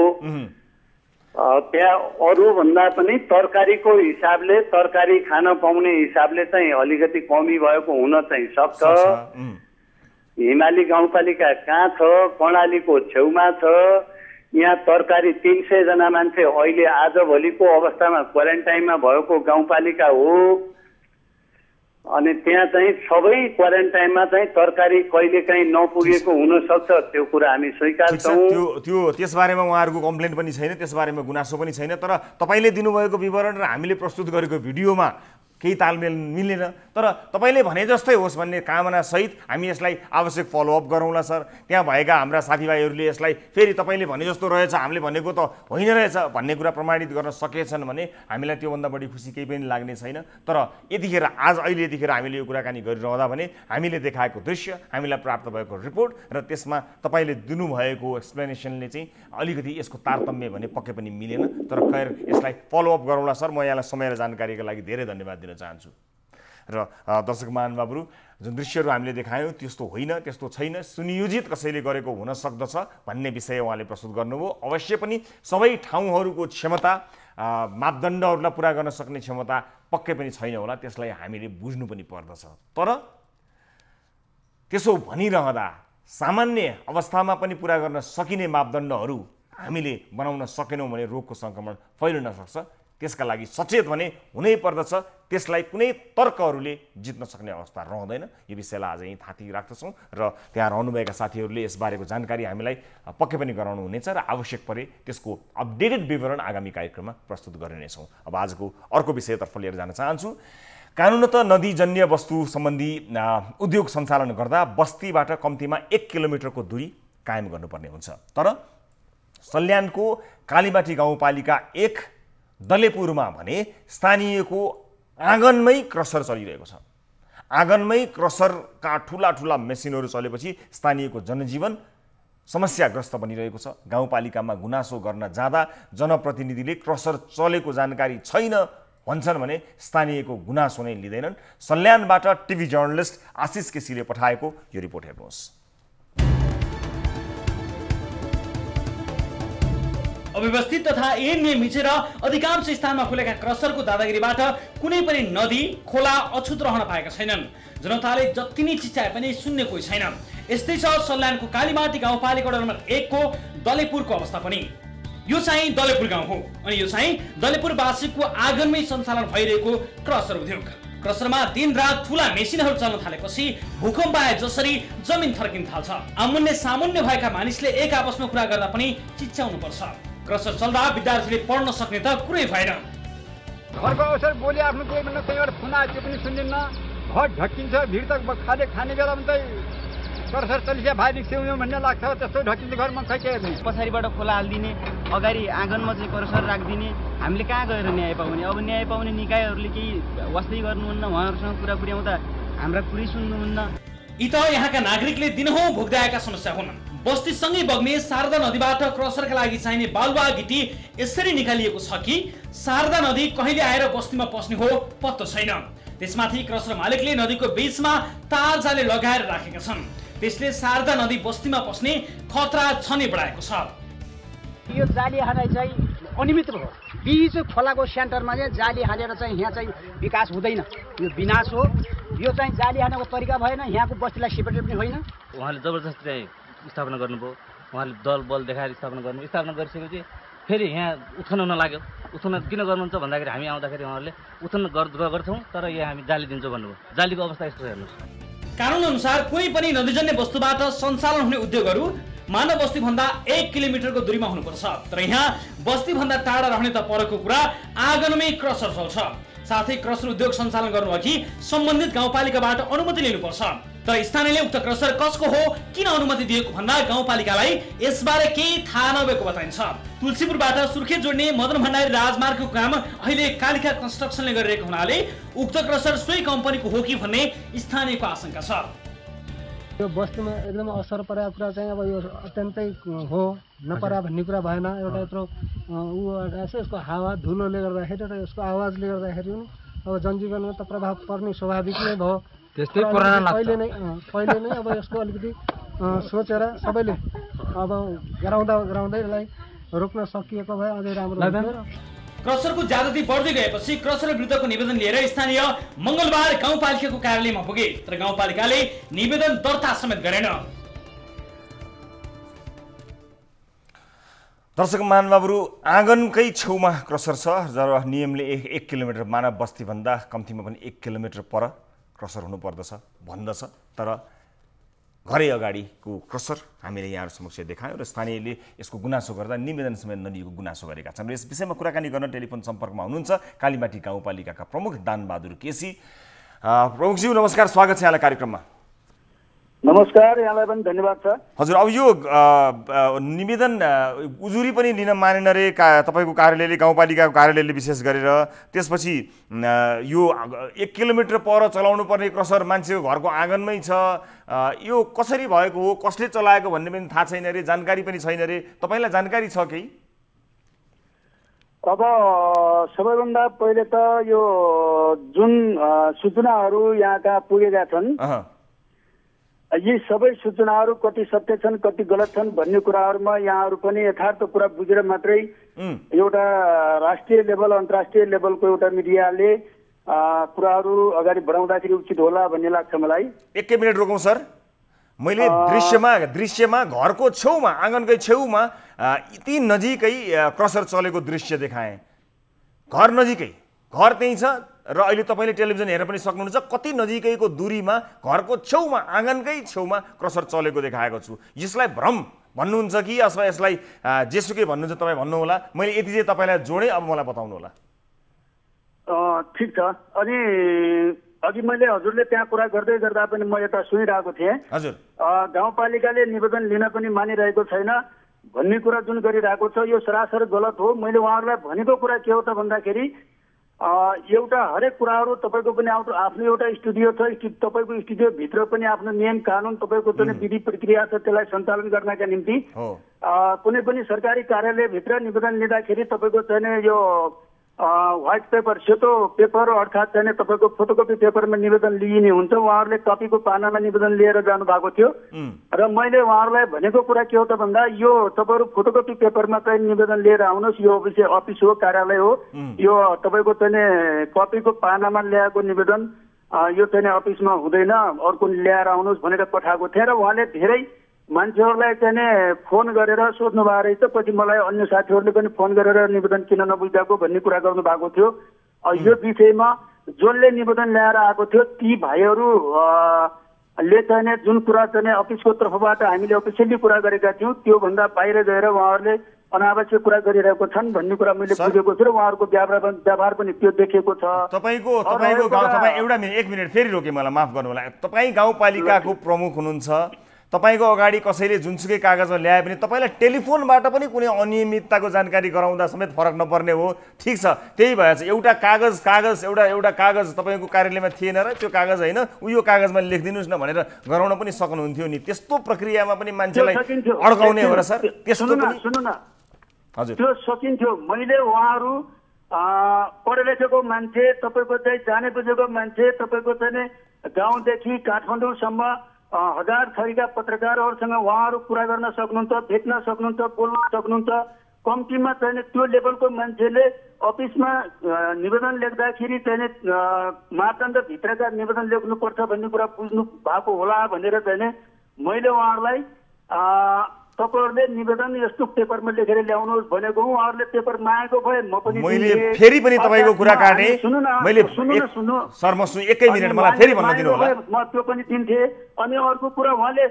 त्यहाँ अरूभन्दा पनि तरकारीको हिसाबले, तरकारी खान पाउने हिसाबले चाहिँ अलिकति कमी भएको हुन चाहिँ सक्छ। हिमाली गाउँपालिका कहाँ छ? कर्णालीको छेउमा छ। यहाँ तरकारी 300 जना मान्छे अहिले आजभोलिको अवस्थामा क्वारेन्टाइनमा भएको गाउँपालिका हो। अनि त्यहाँ चाहिँ सबै क्वारेन्टाइनमा चाहिँ तरकारी कहिलेकाहीँ नपुगेको हुन सक्छ, त्यो कुरा हामी स्वीकार्छौँ। त्यो त्यसबारेमा उहाँहरूको कम्प्लेन पनि छैन, त्यसबारेमा गुनासो पनि छैन। तर तपाईँले दिनुभएको विवरण र हामीले प्रस्तुत गरेको भिडियोमा केही तालमेल मिलेन। तर तपाईँले भने जस्तै होस् भन्ने कामना सहित हामी यसलाई आवश्यक फलोअप गरौँला सर। त्यहाँ भएका हाम्रा साथीभाइहरूले यसलाई फेरि तपाईँले भने जस्तो रहेछ, हामीले भनेको त होइन रहेछ भन्ने कुरा प्रमाणित गर्न सकेछन् भने हामीलाई त्योभन्दा बढी खुसी केही पनि लाग्ने छैन। तर यतिखेर अहिले यतिखेर हामीले यो कुराकानी गरिरहँदा भने हामीले देखाएको दृश्य, हामीलाई प्राप्त भएको रिपोर्ट र त्यसमा तपाईँले दिनुभएको एक्सप्लेनेसनले चाहिँ अलिकति यसको तारतम्य भने पक्कै पनि मिलेन। तर खैर यसलाई फलोअप गरौँला सर। म यहाँलाई समय र जानकारीको लागि धेरै धन्यवाद दिन चाहन्छु। र दर्शक महानुभावहरू, जुन दृश्यहरू हामीले देखायौँ त्यस्तो होइन, त्यस्तो छैन, सुनियोजित कसैले गरेको हुन सक्दछ भन्ने विषय उहाँले प्रस्तुत गर्नुभयो। अवश्य पनि सबै ठाउँहरूको क्षमता, मापदण्डहरूलाई पुरा गर्न सक्ने क्षमता पक्कै पनि छैन होला, त्यसलाई हामीले बुझ्नु पनि पर्दछ। तर त्यसो भनिरहँदा सामान्य अवस्थामा पनि पुरा गर्न सकिने मापदण्डहरू हामीले बनाउन सकेनौँ भने रोगको सङ्क्रमण फैलिन सक्छ। त्यसका लागि सचेत भने हुनै पर्दछ। त्यसलाई कुनै तर्कहरूले जित्न सक्ने अवस्था रहँदैन। यो विषयलाई आज यहीँ थाती राख्दछौँ र त्यहाँ रहनुभएका साथीहरूले यसबारेको जानकारी हामीलाई पक्कै पनि गराउनु हुनेछ र आवश्यक परे त्यसको अपडेटेड विवरण आगामी कार्यक्रममा प्रस्तुत गरिनेछौँ। अब आजको अर्को विषयतर्फ लिएर जान चाहन्छु। कानुनत नदीजन्य वस्तु सम्बन्धी उद्योग सञ्चालन गर्दा बस्तीबाट कम्तीमा 1 किलोमिटरको दूरी कायम गर्नुपर्ने हुन्छ। तर सल्यानको कालीबाटी गाउँपालिका 1 दलेपुरमा भने स्थानीयको आँगनमै क्रसर चलिरहेको छ। आँगनमै क्रसरका ठुला मेसिनहरू चलेपछि स्थानीयको जनजीवन समस्याग्रस्त बनिरहेको छ। गाउँपालिकामा गुनासो गर्न जाँदा जनप्रतिनिधिले क्रसर चलेको जानकारी छैन भन्छन् भने स्थानीयको गुनासो नै लिँदैनन्। सल्यानबाट टिभी जर्नलिस्ट आशिष केसीले पठाएको यो रिपोर्ट हेर्नुहोस्। अव्यवस्थित तथा ऐन नियम मिचेर अधिकांश स्थानमा खुलेका क्रसरको दादागिरीबाट कुनै पनि नदी खोला अछुत रहन पाएका छैनन्। जनताले जति नै चिच्चाए पनि सुन्ने कोही छैन। यस्तै छ सल्यानको कालीमाटी गाउँपालिका नम्बर 1 को दलेपुरको अवस्था पनि। यो चाहिँ दलेपुर गाउँ हो अनि यो चाहिँ दलेपुरवासीको आँगनमै सञ्चालन भइरहेको क्रसर उद्योग। क्रसरमा दिनरात ठुला मेसिनहरू चल्न थालेपछि भूकम्प आए जसरी जमिन थर्किन थाल्छ। आमुन्ने सामुन्ने भएका मानिसले एक आपसमा कुरा गर्दा पनि चिच्याउनु पर्छ। क्रसर चल्दा विद्यार्थीले पढ्न सक्ने त कुरै भएन। घरको अवसर बोली आफ्नो कोही भन्दा कोही एउटा फोन आयो पनि सुन्दिन्न। घर ढक्किन्छ, भिड त खाने बेला पनि त क्रसर चलिन्छ भाइ रिक्स्याउनु भन्ने लाग्छ। त्यस्तो ढक्किन्छ घरमा खै के हेर्ने। पछाडिबाट खोला हालिदिने, अगाडि आँगनमा चाहिँ क्रसर राखिदिने। हामीले कहाँ गएर न्याय पाउने? अब न्याय पाउने निकायहरूले केही वास्तै गर्नुहुन्न, उहाँहरूसँग कुरा पुर्याउँदा हाम्रा कुरै सुन्नुहुन्न। यी त यहाँका नागरिकले दिनहुँ भोग्दै आएका समस्या हुन्। बस्तीसँगै बग्ने शारदा नदीबाट क्रसरका लागि चाहिने बालुवा गिटी यसरी निकालिएको छ कि शारदा नदी कहिले आएर बस्तीमा पस्ने हो पत्तो छैन। त्यसमाथि क्रसर मालिकले नदीको बीचमा तार जाले लगाएर राखेका छन्। त्यसले शारदा नदी बस्तीमा पस्ने खतरा छनै बढाएको छ। यो जाली हाने चाहिँ अनियमित हो। बीच खोलाको सेन्टरमा चाहिँ जाली हालेर चाहिँ यहाँ चाहिँ विकास हुँदैन, यो विनाश हो। यो चाहिँ जाली हानेको तरिका भएन, यहाँको बस्तीलाई सेपरेट पनि होइन। उहाँले जबरजस्ती चाहिँ स्थापना गर्नुभयो। उहाँले दल बल देखाएर स्थापना गर्नुभयो। स्थापना गरिसकेपछि फेरि यहाँ उत्थान हुन लाग्यो। उत्थान किन गर्नुहुन्छ भन्दाखेरि हामी आउँदाखेरि उहाँहरूले उत्थान गर्छौँ तर यहाँ हामी जाली दिन्छौँ भन्नुभयो। जालीको अवस्था यस्तो हेर्नुहोस्। कानुन अनुसार कुनै पनि नदीजन्य वस्तुबाट सञ्चालन हुने उद्योगहरू मानव बस्ती भन्दा 1 किलोमिटरको दूरीमा हुनुपर्छ। तर यहाँ बस्ती भन्दा टाढा रहने त परको कुरा, आँगनमै क्रसर चल्छ। साथै क्रसर उद्योग सञ्चालन गर्नु अघि सम्बन्धित गाउँपालिकाबाट अनुमति लिनुपर्छ। तर स्थानीयले उक्त क्रसर कसको हो, किन अनुमति दिएको भन्दा गाउँपालिकालाई यसबारे केही थाहा नभएको बताइन्छ। तुलसीपुरबाट सुर्खेत जोड्ने मदन भण्डारी राजमार्गको काम अहिले कालिका कन्स्ट्रक्सनले गरिरहेको हुनाले उक्त क्रसर सोही कम्पनीको हो कि भन्ने स्थानीयको आशंका छ। यो बस्तीमा एकदम असर परेको कुरा चाहिँ अब यो अत्यन्तै हो, नपरा भन्ने कुरा भएन। एउटा यत्रो यसको हावा धुलोले गर्दाखेरि र यसको आवाजले गर्दाखेरि अब जनजीवनमा त प्रभाव पर्ने स्वाभाविक नै भयो। त्यस्तै पुरानो लाग्छ। पहिले नै अब यसको अलिकति सोचेर सबैले अब गराउँदै यसलाई रोक्न सकिएको भए अझै राम्रो हुन्थ्यो। क्रसरको ज्यादती बढ्दै गएपछि क्रसर विरुद्धको निवेदन लिएर स्थानीय मङ्गलबार गाउँपालिकाको कार्यालयमा पुगे, तर गाउँपालिकाले निवेदन दर्ता समेत गरेन। दर्शक महानुभावहरू, आँगनकै छेउमा क्रसर छ जब नियमले 1 किलोमिटर, मानव बस्ती भन्दा कम्तीमा पनि 1 किलोमिटर पर क्रसर हुनुपर्दछ भन्दछ। तर घरै अगाडिको क्रसर हामीले यहाँहरू समक्ष देखायौँ र स्थानीयले यसको गुनासो गर्दा निवेदन समेत नदिएको गुनासो गरेका छन्। र यस विषयमा कुराकानी गर्न टेलिफोन सम्पर्कमा हुनुहुन्छ कालीमाटी गाउँपालिकाका प्रमुख दानबहादुर केसी। प्रमुखज्यू नमस्कार, स्वागत छ यहाँलाई कार्यक्रममा। नमस्कार, यहाँलाई पनि धन्यवाद छ। हजुर, अब यो निवेदन उजुरी पनि लिन मानेन रे तपाईँको कार्यालयले, गाउँपालिकाको कार्यालयले विशेष गरेर। त्यसपछि यो 1 किलोमिटर पर चलाउनु पर्ने क्रसर मान्छेको घरको आँगनमै छ। यो कसरी भएको हो, कसले चलाएको भन्ने पनि थाहा छैन रे, जानकारी पनि छैन रे। तपाईँलाई जानकारी छ केही? अब सबैभन्दा पहिले त यो जुन सूचनाहरू यहाँका पुगेका छन्, यी सबै सूचनाहरू कति सत्य छन् कति गलत छन् भन्ने कुराहरूमा यहाँहरू पनि यथार्थ कुरा बुझेर मात्रै एउटा राष्ट्रिय लेभल अन्तर्राष्ट्रिय लेभलको एउटा मिडियाले कुराहरू अगाडि बढाउँदाखेरि उचित होला भन्ने लाग्छ मलाई। 1 मिनट रोकौँ सर। मैले दृश्यमा घरको छेउमा, आँगनकै छेउमा यति नजिकै क्रसर चलेको दृश्य देखाएँ। घर नजिकै, घर त्यहीँ छ र अहिले तपाईँले टेलिभिजन हेरेर पनि सक्नुहुन्छ कति नजिकैको दूरीमा घरको छेउमा, आँगनकै छेउमा क्रसर चलेको देखाएको छु। यसलाई भ्रम भन्नुहुन्छ कि अथवा यसलाई जेसुकै भन्नुहुन्छ तपाईँ भन्नुहोला। मैले यति चाहिँ तपाईँलाई जोडेँ, अब मलाई बताउनु होला। ठिक छ। अनि अघि मैले हजुरले त्यहाँ कुरा गर्दै गर्दा पनि म यता सुनिरहेको थिएँ। हजुर, गाउँपालिकाले निवेदन लिन पनि मानिरहेको छैन भन्ने कुरा जुन गरिरहेको छ यो सरासर गलत हो। मैले उहाँहरूलाई भनेको कुरा के हो त भन्दाखेरि एउटा हरेक कुराहरू तपाईँको पनि आफ्नो एउटा स्टुडियो छ, तपाईँको स्टुडियोभित्र पनि आफ्नो नियम कानुन तपाईँको चाहिँ विधि प्रक्रिया छ, त्यसलाई सञ्चालन गर्नका निम्ति कुनै पनि सरकारी कार्यालयभित्र निवेदन लिँदाखेरि तपाईँको चाहिँ यो व्हाइट पेपर सेतो पेपर अर्थात् चाहिँ तपाईँको फोटोकपी पेपरमा निवेदन लिइने हुन्छ। उहाँहरूले कपीको पानामा निवेदन लिएर जानु भएको थियो र मैले उहाँहरूलाई भनेको कुरा के हो त भन्दा यो तपाईँहरू फोटोकपी पेपरमा चाहिँ निवेदन लिएर आउनुहोस्, यो अफिस हो, कार्यालय हो, यो तपाईँको चाहिँ कपीको पानामा ल्याएको निवेदन यो चाहिँ अफिसमा हुँदैन, अर्को ल्याएर आउनुहोस् भनेर पठाएको थिएँ र उहाँले धेरै मान्छेहरूलाई चाहिँ फोन गरेर सोध्नु भएको रहेछ। पछि मलाई अन्य साथीहरूले पनि फोन गरेर निवेदन किन नबुझाएको भन्ने कुरा गर्नु भएको थियो। यो विषयमा जसले निवेदन ल्याएर आएको थियो ती भाइहरू ले चाहिँ जुन कुरा चाहिँ अफिसको तर्फबाट हामीले अफिसियली कुरा गरेका थियौँ त्योभन्दा बाहिर गएर उहाँहरूले अनावश्यक कुरा गरिरहेको छन् भन्ने कुरा मैले बुझेको छु र उहाँहरूको व्यवहार पनि त्यो देखेको छ। तपाईँको गाउँ तपाईँ एउटा मिनट 1 मिनट फेरि रोके, मलाई माफ गर्नु होला। तपाईँ गाउँपालिकाको प्रमुख हुनुहुन्छ, तपाईको अगाडि कसैले जुनसुकै कागजमा ल्याए पनि तपाईलाई टेलिफोनबाट पनि कुनै अनियमितताको जानकारी गराउँदा समेत फरक नपर्ने हो। ठीक छ, त्यही भएछ एउटा एउटा कागज तपाईको कार्यालयमा थिएन र त्यो कागज हैन यो कागजमा लेखिदिनुस् न भनेर गराउन पनि सक्नुहुन्थ्यो नि। त्यस्तो प्रक्रियामा पनि मान्छेलाई अड्काउने हो र सर? त्यस्तो पनि सुन्नु न हजुर, त्यो सकिन्थ्यो। मैले उहाँहरू पढे लेखेको मान्छे, तपाईको चाहिँ जाने बुझेको मान्छे, तपाईको चाहिँ गाउँदेखि काठमाडौँसम्म हजार थरीका पत्रकारहरूसँग उहाँहरू कुरा गर्न सक्नुहुन्छ, भेट्न सक्नुहुन्छ, बोल्न सक्नुहुन्छ। कम्तीमा चाहिँ त्यो लेभलको मान्छेले अफिसमा निवेदन लेख्दाखेरि चाहिँ मापदण्डभित्रका निवेदन लेख्नुपर्छ भन्ने कुरा बुझ्नु भएको होला भनेर चाहिँ मैले उहाँहरूलाई तपाईँहरूले निवेदन यस्तो पेपरमा लेखेर ल्याउनुहोस् भनेको हुँ। उहाँहरूले पेपर मागेको भए म पनि मैले फेरि पनि तपाईँको कुरा काटे। मैले सुन्नु सर म एकै मिनट मलाई फेरि भन्न दिनु होला। म त्यो पनि दिन्थेँ। अनि अर्को कुरा उहाँले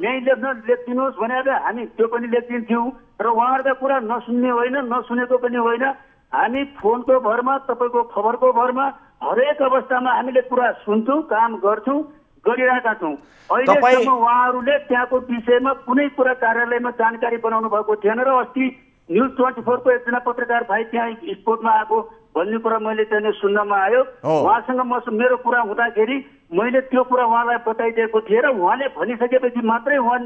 यहीँ लेखिदिनुहोस् भनेर हामी त्यो पनि लेखिदिन्थ्यौँ र उहाँहरूका कुरा नसुन्ने होइन, नसुनेको पनि होइन। हामी फोनको भरमा, तपाईँको खबरको भरमा हरेक अवस्थामा हामीले कुरा सुन्छौँ, काम गर्छौँ, गरिरहेका छौँ। अहिलेसम्म उहाँहरूले त्यहाँको विषयमा कुनै कुरा कार्यालयमा जानकारी बनाउनु भएको थिएन र अस्ति न्युज 24 को एकजना पत्रकार भाइ त्यहाँ स्पोर्टमा आएको भन्ने कुरा मैले चाहिँ सुन्नमा आयो। उहाँसँग मेरो कुरा हुँदाखेरि मैले त्यो कुरा उहाँलाई बताइदिएको थिएँ र उहाँले भनिसकेपछि मात्रै उहाँ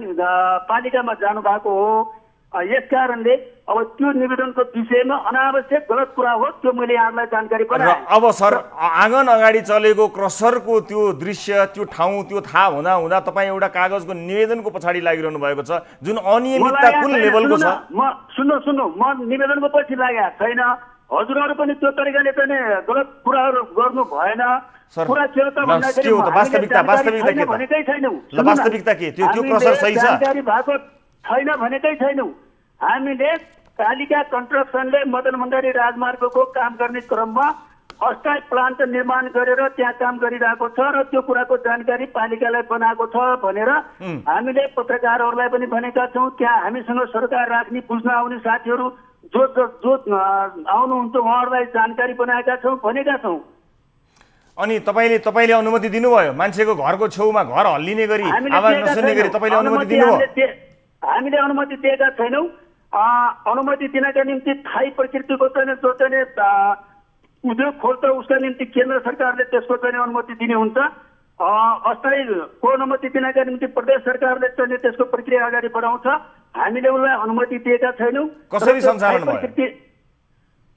पालिकामा जानु भएको हो। यस कारणले अब त्यो निवेदनको विषयमा अनावश्यक गलत कुरा हो, त्यो मैले यहाँलाई जानकारी गराएँ। अब सर आँगन अगाडि चलेको क्रसरको त्यो दृश्य, त्यो ठाउँ, त्यो थाहा हुँदा हुँदा तपाईँ एउटा कागजको निवेदनको पछाडि लागिरहनु भएको छ जुन अनियमितता कुन लेभलको छ? सुन्नु म निवेदनको पछि लागेको छैन। हजुरहरू पनि त्यो तरिकाले पनि गलत कुराहरू गर्नु भएन। कुरा के हो त भन्दाखेरि वास्तविकता के त्यो क्रसर सही छ? जानकारी भएको छैन भनेकै छैनौँ। हामीले कालिका कन्स्ट्रक्सनले मदन भण्डारी राजमार्गको काम गर्ने क्रममा अस्थायी प्लान्ट निर्माण गरेर त्यहाँ काम गरिरहेको छ र त्यो कुराको जानकारी पालिकालाई बनाएको छ भनेर हामीले पत्रकारहरूलाई पनि भनेका छौँ। त्यहाँ हामीसँग सरकार राख्ने बुझ्न आउने साथीहरू जो आउनुहुन्छ उहाँहरूलाई जानकारी बनाएका छौँ, भनेका छौँ। अनि तपाईँले अनुमति दिनुभयो? मान्छेको घरको छेउमा घर हल्लिने गरी, आवाज नसुन्ने गरी तपाईँले अनुमति दिनुभयो? हामीले अनुमति दिएका छैनौँ। अनुमति दिनका निम्ति थाई प्रकृतिको चाहिँ जो चाहिँ उद्योग खोल्छ उसका निम्ति केन्द्र सरकारले त्यसको चाहिँ अनुमति दिने हुन्छ। अस्थायीको अनुमति दिनका निम्ति प्रदेश सरकारले चाहिँ त्यसको प्रक्रिया अगाडि बढाउँछ। हामीले उसलाई अनुमति दिएका छैनौँ। कसरी सञ्चालन भयो?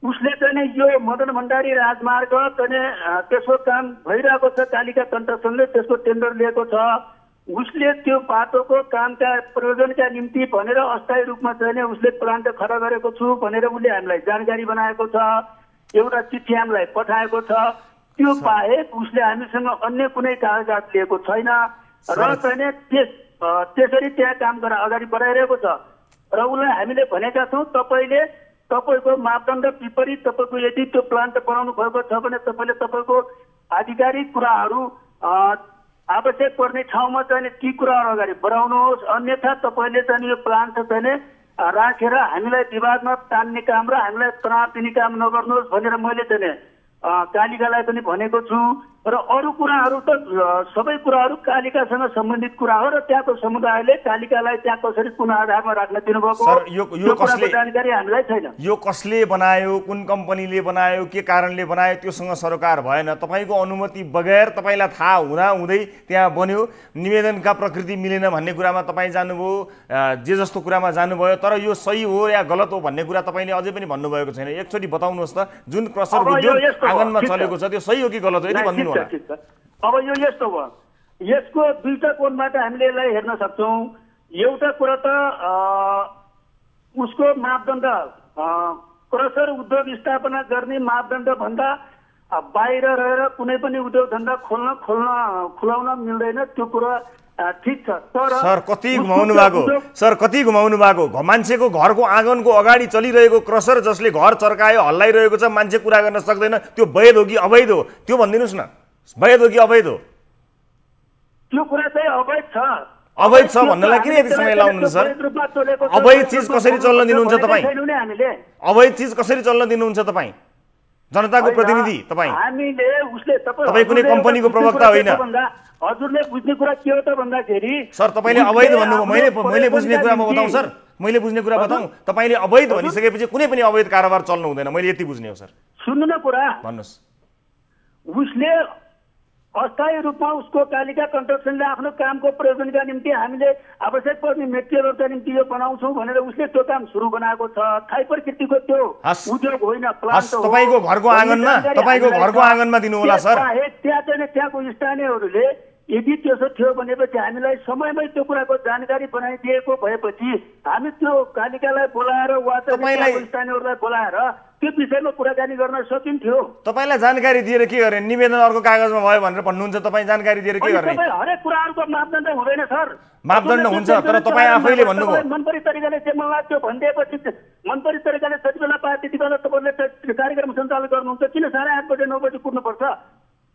उसले चाहिँ यो मदन भण्डारी राजमार्ग चाहिँ त्यसको काम भइरहेको छ, कालिका कन्स्ट्रक्सनले त्यसको टेन्डर लिएको छ। उसले त्यो बाटोको कामका प्रयोजनका निम्ति भनेर अस्थायी रूपमा चाहिँ उसले प्लान्ट खडा गरेको छु भनेर उसले हामीलाई जानकारी बनाएको छ, एउटा चिठी हामीलाई पठाएको छ। त्यो बाहेक उसले हामीसँग अन्य कुनै कागजात लिएको छैन र चाहिँ त्यसरी त्यहाँ काम गरेर अगाडि बढाइरहेको छ। र उसलाई हामीले भनेका छौँ तपाईँले तपाईँको मापदण्ड विपरीत तपाईँको यदि त्यो प्लान्ट बनाउनु भएको छ भने तपाईँले तपाईँको आधिकारिक कुराहरू आवश्यक पर्ने ठाउँमा चाहिँ ती कुराहरू अगाडि बढाउनुहोस्। अन्यथा तपाईँले चाहिँ यो प्लान्ट चाहिँ राखेर हामीलाई विवादमा तान्ने काम र हामीलाई तनाव दिने काम नगर्नुहोस् भनेर मैले चाहिँ कालिकालाई पनि भनेको छु। र अरू कुराहरू त सबै कुराहरू कालिकासँग सम्बन्धित कुरा हो र त्यहाँको समुदायले कालिकालाई त्यहाँ कसरी कुन आधारमा राख्न दिनुभएको सर यो कसले जानकारी हामीलाई छैन। यो कसले बनायो, कुन कम्पनीले बनायो, के कारणले बनायो त्योसँग सरोकार भएन। तपाईँको अनुमति बगैर तपाईँलाई थाहा हुँदा हुँदै त्यहाँ बन्यो। निवेदनका प्रकृति मिलेन भन्ने कुरामा तपाईँ जानुभयो, जे जस्तो कुरामा जानुभयो, तर यो सही हो या गलत हो भन्ने कुरा तपाईँले अझै पनि भन्नुभएको छैन। एकचोटि बताउनुहोस् त, जुन क्रसर उद्योग आँगनमा चलेको छ त्यो सही हो कि गलत हो, यदि भनिदिनु होला। अब यो यस्तो भयो, यसको दुईटा कोणबाट हामीले यसलाई हेर्न सक्छौँ। एउटा कुरा त उसको मापदण्ड, क्रसर उद्योग स्थापना गर्ने मापदण्ड भन्दा बाहिर रहेर कुनै पनि उद्योग धन्दा खुलाउन मिल्दैन, त्यो कुरा ठिक छ। तर सर कति घुमाउनु भएको, सर कति घुमाउनु भएको। मान्छेको घरको आँगनको अगाडि चलिरहेको क्रसर जसले घर चर्कायो, हल्लाइरहेको छ, मान्छे कुरा गर्न सक्दैन, त्यो वैध हो कि अवैध हो त्यो भनिदिनुहोस् न। वैध हो कि अवैध हो? त्यो कुरा चाहिँ अवैध छ। अवैध छ भन्नलाई किन यति समय लाउनुहुन्छ सर? अवैध चिज कसरी चल्न दिनुहुन्छ तपाईँ? अवैध चिज कसरी चल्न दिनुहुन्छ तपाईँ? जनताको प्रतिनिधि तपाईँ, तपाईँ कुनै कम्पनीको प्रवक्ता होइन। हजुरले बुझ्ने कुरा के हो त भन्दाखेरि सर तपाईँले अवैध भन्नुभयो, मैले बुझ्ने कुरा म बताउँ सर, मैले बुझ्ने कुरा बताउँ। तपाईँले अवैध भनिसकेपछि कुनै पनि अवैध कारोबार चल्नु हुँदैन, मैले यति बुझ्ने हो सर। सुन्नु न कुरा, भन्नुहोस्। उसले अस्थायी रूपमा उसको कालिका कन्स्ट्रक्सनले आफ्नो कामको प्रयोजनका निम्ति हामीले आवश्यक पर्ने मेटेरियलहरूका निम्ति यो बनाउँछौँ भनेर उसले त्यो काम सुरु बनाएको छ। थाई प्रकृतिको त्यो उद्योग होइन, प्लान्ट हो। तपाईँको घरको आँगनमा दिनु होला सर। त्यहाँ चाहिँ त्यहाँको स्थानीयहरूले यदि त्यसो थियो भनेपछि हामीलाई समयमै त्यो कुराको जानकारी बनाइदिएको भएपछि हामी त्यो कालिकालाई बोलाएर वा स्थानीयहरूलाई बोलाएर त्यो विषयमा कुराकानी गर्न सकिन्थ्यो। तपाईँलाई जानकारी दिएर के गर्ने? निवेदन अर्को कागजमा भयो भनेर भन्नुहुन्छ, तपाईँ जानकारी दिएर के गर्ने? हरेक कुराहरूको मापदण्ड हुँदैन सर। मापदण्ड हुन्छ, तर तपाईँ आफैले भन्नुभयो मनपरी तरिकाले चाहिँ मलाई त्यो भनिदिएपछि मनपरी तरिकाले जति बेला पाए त्यति बेला तपाईँले कार्यक्रम सञ्चालन गर्नुहुन्छ। किन 8:30 बजे 9 बजे कुर्नुपर्छ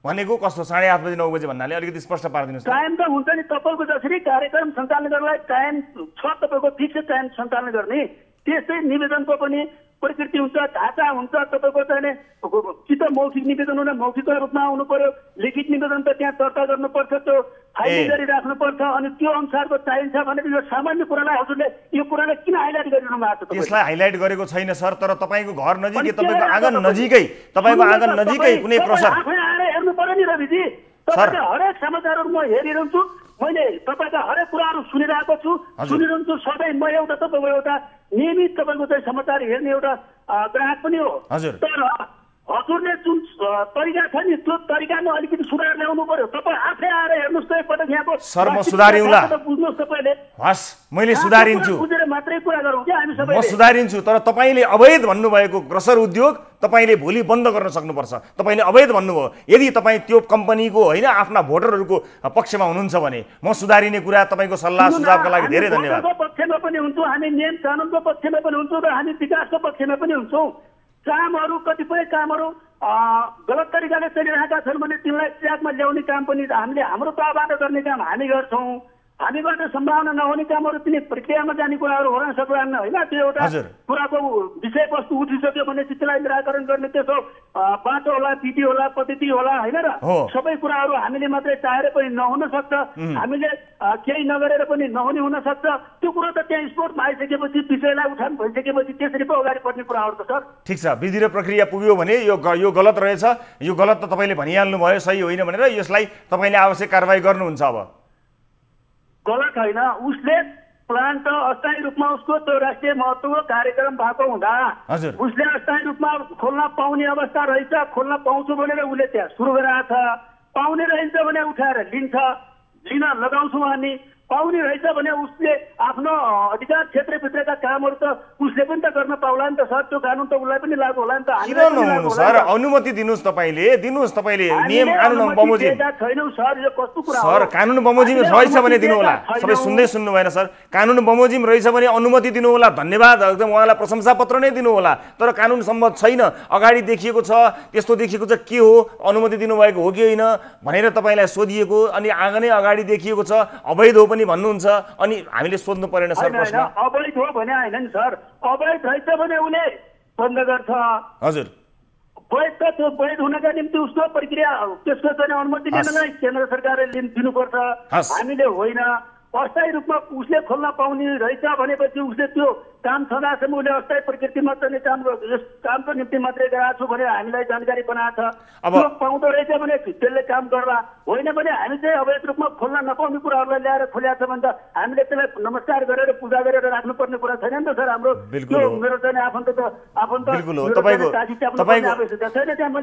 भनेको? कस्तो 8:30 बजे 9 बजे भन्नाले अलिकति स्पष्ट पारिदिनुहोस्। टाइम त हुन्छ नि, तपाईँको जसरी कार्यक्रम सञ्चालन गर्नलाई टाइम छ, तपाईँको फिक्स टाइम सञ्चालन गर्ने, त्यस्तै निवेदनको पनि प्रकृति हुन्छ, ढाँचा हुन्छ। तपाईँको चाहिँ कि त मौखिक निवेदन हुन मौखिक रूपमा आउनु पर्यो, लिखित निवेदन त त्यहाँ दर्ता गर्नुपर्छ, त्यो फाइल गरी राख्नुपर्छ, अनि त्यो अनुसारको चाहिन्छ भनेर यो सामान्य कुरालाई हजुरले यो कुरालाई किन हाइलाइट गरिरहनु भएको छ? त्यसलाई हाइलाइट गरेको छैन सर, तर तपाईँको घर नजिकै, तपाईँको आँगन नजिकै कुनै क्रसर आफै आएर हेर्नु पर्यो नि रविजी। तपाईँले हरेक समाचारहरू म हेरिरहन्छु, मैले तपाईँका हरेक कुराहरू सुनिरहेको छु, सुनिरहन्छु सधैँ। म एउटा तपाईँको एउटा नियमित तपाईँको चाहिँ समाचार हेर्ने एउटा ग्राहक पनि हो। तर हजुरले जुन तरिका छ नि त्यो तरिकामा अलिकति सुधार ल्याउनु पर्यो। तपाईँ आफै आएर हेर्नुहोस् त एकपटक यहाँको। सर म सुधारिउँला, बुझ्नुहोस् तपाईँले। हस् मैले सुधारिन्छु, बुझेर मात्रै कुरा गरौँ कि हामी सबै। म सुधारिन्छु, तर तपाईँले अवैध भन्नुभएको क्रसर उद्योग तपाईँले भोलि बन्द गर्न सक्नुपर्छ। तपाईँले अवैध भन्नुभयो, यदि तपाईँ त्यो कम्पनीको होइन आफ्ना भोटरहरूको पक्षमा हुनुहुन्छ भने म सुधारिने कुरा तपाईँको सल्लाह सुझावका लागि धेरै धन्यवाद। पक्षमा पनि हुन्छौँ हामी, नियम कानुनको पक्षमा पनि हुन्छौँ र हामी विकासको पक्षमा पनि हुन्छौँ। कामहरू कतिपय कामहरू गलत तरिकाले चलिरहेका छन् भने तिनलाई ट्र्याकमा ल्याउने काम पनि हामीले हाम्रो तहबाट गर्ने काम हामी गर्छौँ। हामीबाट सम्भावना नहुने कामहरू तिनी प्रक्रियामा जाने कुराहरू हुन सक्दैन होइन। त्यो एउटा कुराको विषयवस्तु उठिसक्यो भने त्यसलाई निराकरण गर्ने त्यसो बाटो होला, विधि होला, पद्धति होला होइन र सबै कुराहरू हामीले मात्रै चाहेर पनि नहुन सक्छ, हामीले केही नगरेर पनि नहुने हुन सक्छ। त्यो कुरो त त्यहाँ स्पोर्टमा आइसकेपछि विषयलाई उठान भइसकेपछि त्यसरी पो अगाडि बढ्ने कुराहरू त सर। ठिक छ, विधि र प्रक्रिया पुग्यो भने यो गलत रहेछ, यो गलत त तपाईँले भनिहाल्नु भयो, सही होइन भनेर यसलाई तपाईँले आवश्यक कारबाही गर्नुहुन्छ। अब गलत होइन, उसले प्लान्ट अस्थायी रूपमा उसको त्यो राष्ट्रिय महत्त्वको कार्यक्रम भएको हुँदा उसले अस्थायी रूपमा खोल्न पाउने अवस्था रहेछ, खोल्न पाउँछु भनेर उसले त्यहाँ सुरु गरेको छ। पाउने रहेछ भने उठाएर लिन लगाउँछु हामी, पाउने रहेछ भने उसले आफ्नो अधिकार क्षेत्रभित्रका कामहरू त उसले पनि त गर्न पाउला नि त सर। त्यो कानुन त उसलाई पनि लागू होला नि त। सर अनुमति दिनुहोस्, तपाईँले नियम कानुन बमोजिम छैनौ सर, यो कस्तो कुरा हो सर? कानुन बमोजिम रहेछ भने दिनु होला। सबै सुन्नु भएन सर? कानुन बमोजिम रहेछ भने अनुमति दिनु होला, धन्यवाद, एकदम उहाँलाई प्रशंसा पत्र नै दिनु होला। तर कानुन सम्मत छैन, अगाडि देखिएको छ, त्यस्तो देखिएको छ, के हो अनुमति दिनुभएको हो कि होइन भनेर तपाईँलाई सोधिएको, अनि आँगनै अगाडि देखिएको छ, अवैध हो भन्नुहुन्छ, अनि हामीले सोध्नु परेन सर प्रश्न? अवैध हो भने होइन नि सर, अवैध रहेछ भने उसले बन्द गर्छ। हजुर वैध त त्यो वैध हुनका निम्ति उसको प्रक्रिया त्यसको चाहिँ अनुमति लिनलाई केन्द्र सरकारले दिनुपर्छ, हामीले होइन। अस्थायी रूपमा उसले खोल्न पाउने रहेछ भनेपछि उसले त्यो काम छँदासम्म उसले अस्थायी प्रकृतिमा चाहिँ कामको निम्ति मात्रै गराएको छु भनेर हामीलाई जानकारी बनाएको छ। त्यो पाउँदो रहेछ भने त्यसले काम गर्ला, होइन भने हामी चाहिँ अवैध रूपमा खोल्न नपाउने कुराहरूलाई ल्याएर खोलिएको छ भने त हामीले त्यसलाई नमस्कार गरेर पूजा गरेर राख्नुपर्ने कुरा छैन नि त सर। हाम्रो मेरो चाहिँ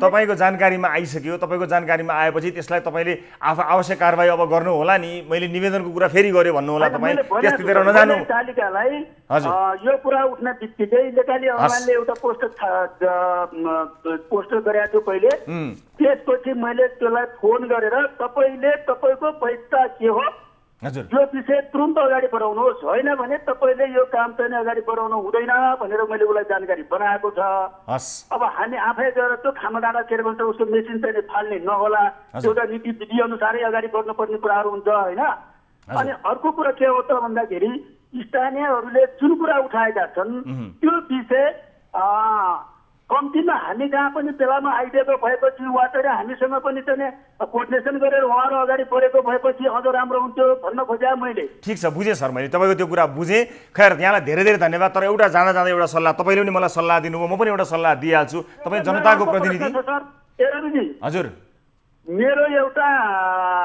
तपाईँको जानकारीमा आइसक्यो, तपाईँको जानकारीमा आएपछि त्यसलाई तपाईँले आवश्यक कारबाही अब गर्नु होला नि। मैले निवेदनको कुरा फेरि गर्यो भन्नु होला तपाईले, त्यसतिर नजानु। तालिकालाई यो कुरा उठ्न बित्तिकै नेपाली अनलाइनले एउटा पोस्टर गरेको थियो पहिले, त्यसपछि मैले त्यसलाई फोन गरेर तपाईँको पैसा के हो यो विषय तुरन्त अगाडि बढाउनुहोस्, होइन भने तपाईँले यो काम चाहिँ अगाडि बढाउनु हुँदैन भनेर मैले उसलाई जानकारी बनाएको छ। अब हामी आफै गएर त्यो खाना डाँडा के भन्छ उसको मेसिन चाहिँ फाल्ने नहोला, एउटा नीति विधि अनुसारै अगाडि बढ्नुपर्ने कुराहरू हुन्छ, होइन। अनि अर्को कुरा के हो त भन्दाखेरि स्थानीयहरूले जुन कुरा उठाएका छन् त्यो विषय कम्तीमा हामी जहाँ पनि बेलामा आइदिएको भएपछि वा चाहिँ हामीसँग पनि चाहिँ कोर्डिनेसन गरेर उहाँहरू अगाडि बढेको भएपछि अझ राम्रो हुन्थ्यो भन्न खोजेँ मैले। ठिक छ, बुझेँ सर, मैले तपाईँको त्यो कुरा बुझेँ। खैर यहाँलाई धेरै धेरै धन्यवाद। तर एउटा जाँदा जाँदा एउटा सल्लाह, तपाईँले पनि मलाई सल्लाह दिनुभयो, म पनि एउटा सल्लाह दिइहाल्छु। तपाईँ जनताको प्रतिनिधि। हजुर, मेरो एउटा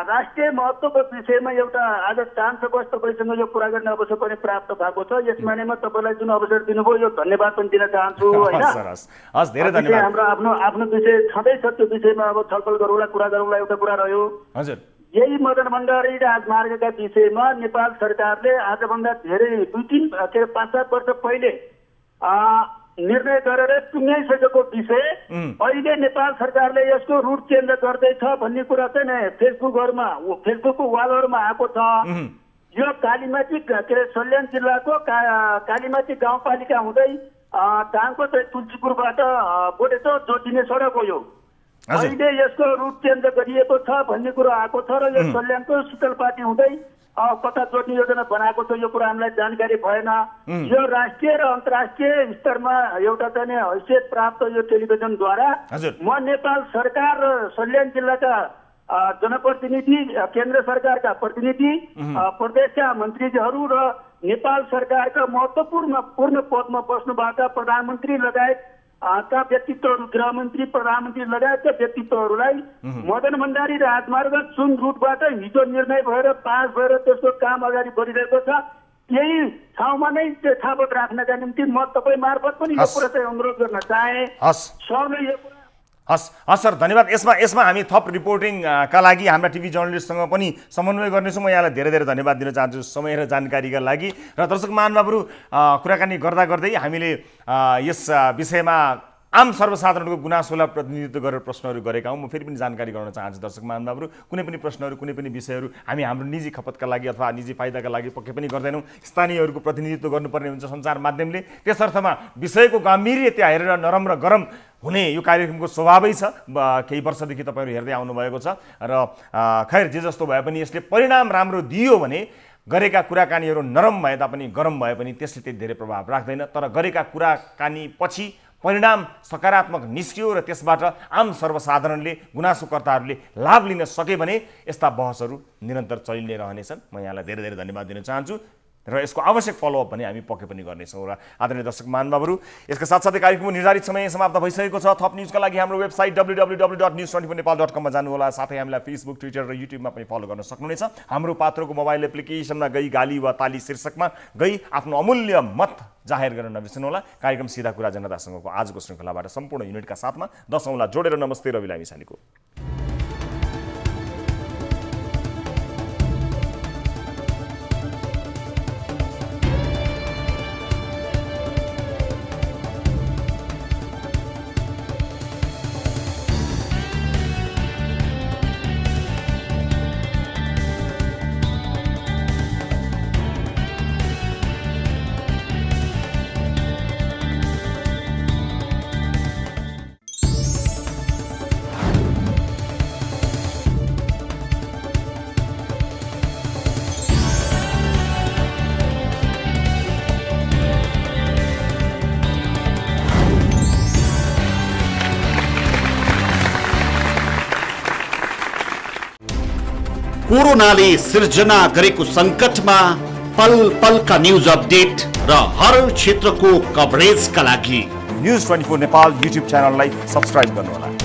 राष्ट्रिय महत्त्वको विषयमा एउटा आज चान्स बस तपाईँसँग यो कुरा गर्ने अवसर पनि प्राप्त भएको छ। यस मानेमा तपाईँलाई जुन अवसर दिनुभयो यो धन्यवाद पनि दिन चाहन्छु, होइन। धेरै धन्यवाद। हाम्रो आफ्नो विषय छँदैछ, त्यो विषयमा अब छलफल गरौँला, कुरा गरौँला, एउटा कुरा रह्यो। हजुर, यही मदन भण्डारी राजमार्गका विषयमा नेपाल सरकारले आजभन्दा धेरै 5-7 वर्ष पहिले निर्णय गरेर टुङ्गाइसकेको विषय अहिले नेपाल सरकारले यसको रुट चेन्ज गर्दैछ भन्ने कुरा चाहिँ फेसबुकको वालहरूमा आएको छ। यो कालीमाटी के अरे सल्यान जिल्लाको कालीमाटी गाउँपालिका हुँदै टाङको चाहिँ तुलसीपुरबाट बोडेचो जोडिने सडक हो यो। अहिले यसको रुट चेन्ज गरिएको छ भन्ने कुरो आएको छ र यो सल्यानको शीतलपाटी हुँदै कता जोड्ने योजना बनाएको छ, यो कुरा हामीलाई जानकारी भएन। यो राष्ट्रिय र अन्तर्राष्ट्रिय स्तरमा एउटा चाहिँ हैसियत प्राप्त यो टेलिभिजनद्वारा म नेपाल सरकार र सल्यान जिल्लाका जनप्रतिनिधि, केन्द्र सरकारका प्रतिनिधि, प्रदेशका मन्त्रीहरू र नेपाल सरकारका महत्त्वपूर्ण पदमा बस्नुभएका प्रधानमन्त्री लगायत का व्यक्तित्वहरू, गृहमन्त्री, प्रधानमन्त्री लगायतका व्यक्तित्वहरूलाई मदन भण्डारी राजमार्ग जुन रुटबाट हिजो निर्णय भएर पास भएर त्यसको काम अगाडि बढिरहेको छ यही ठाउँमा नै यथावत राख्नका निम्ति म तपाईँ मार्फत पनि यो कुरा चाहिँ अनुरोध गर्न चाहे। सरले यो कुरा हस् सर, धन्यवाद। यसमा हामी थप रिपोर्टिङका लागि हाम्रा टिभी जर्नलिस्टसँग पनि समन्वय गर्नेछौँ। म यहाँलाई धेरै धेरै धन्यवाद दिन चाहन्छु समय र जानकारीका लागि। र दर्शक महानुभावहरू, कुराकानी गर्दा गर्दै हामीले यस विषयमा आम सर्वसाधारणको गुनासोलाई प्रतिनिधित्व गरेर प्रश्नहरू गरेका हौँ। म फेरि पनि जानकारी गराउन चाहन्छु दर्शक महानुभावहरू, कुनै पनि प्रश्नहरू, कुनै पनि विषयहरू हामी हाम्रो निजी खपतका लागि अथवा निजी फाइदाका लागि पक्कै पनि गर्दैनौँ। स्थानीयहरूको प्रतिनिधित्व गर्नुपर्ने हुन्छ सञ्चार माध्यमले। त्यसर्थमा विषयको गाम्भीर्यता हेरेर नरम र गरम हुने यो कार्यक्रमको स्वभावै छ। केही वर्षदेखि तपाईँहरू हेर्दै आउनुभएको छ र खैर जे जस्तो भए पनि यसले परिणाम राम्रो दियो भने गरेका कुराकानीहरू नरम भए तापनि गरम भए पनि त्यसले त्यति धेरै प्रभाव राख्दैन। तर गरेका कुराकानी पछि परिणाम सकारात्मक निस्कियो र त्यसबाट आम सर्वसाधारणले, गुनासोकर्ताहरूले लाभ लिन सके भने यस्ता बहसहरू निरन्तर चलि नै रहनेछन्। म यहाँलाई धेरै धेरै धन्यवाद दिन चाहन्छु र यसको आवश्यक फलोअप पनि हामी पक्कै पनि गर्नेछौँ। र आदरणीय दर्शक महानुभावहरू, यसका साथसाथै कार्यक्रमको निर्धारित समय समाप्त भइसकेको छ। थप न्युजका लागि हाम्रो वेबसाइट www.news24nepal.com मा जानु होला। साथै हामीलाई फेसबुक, ट्विटर र युट्युबमा पनि फलो गर्न सक्नुहुनेछ। हाम्रो पात्रोको मोबाइल एप्लिकेसनमा गई गाली वा ताली शीर्षकमा गई आफ्नो अमूल्य मत जाहेर गर्न नबिर्सनु होला। कार्यक्रम सिधा कुरा जनतासँगको आजको श्रृङ्खलाबाट सम्पूर्ण युनिटका साथमा 10 औँला जोडेर नमस्ते रवि लामिछानेको। कोरोनाले सिर्जना गरेको संकटमा पल पलका न्यूज अपडेट र हर क्षेत्रको कभरेजका लागि न्यूज 24 नेपाल युट्युब च्यानललाई सब्स्क्राइब गर्नुहोला।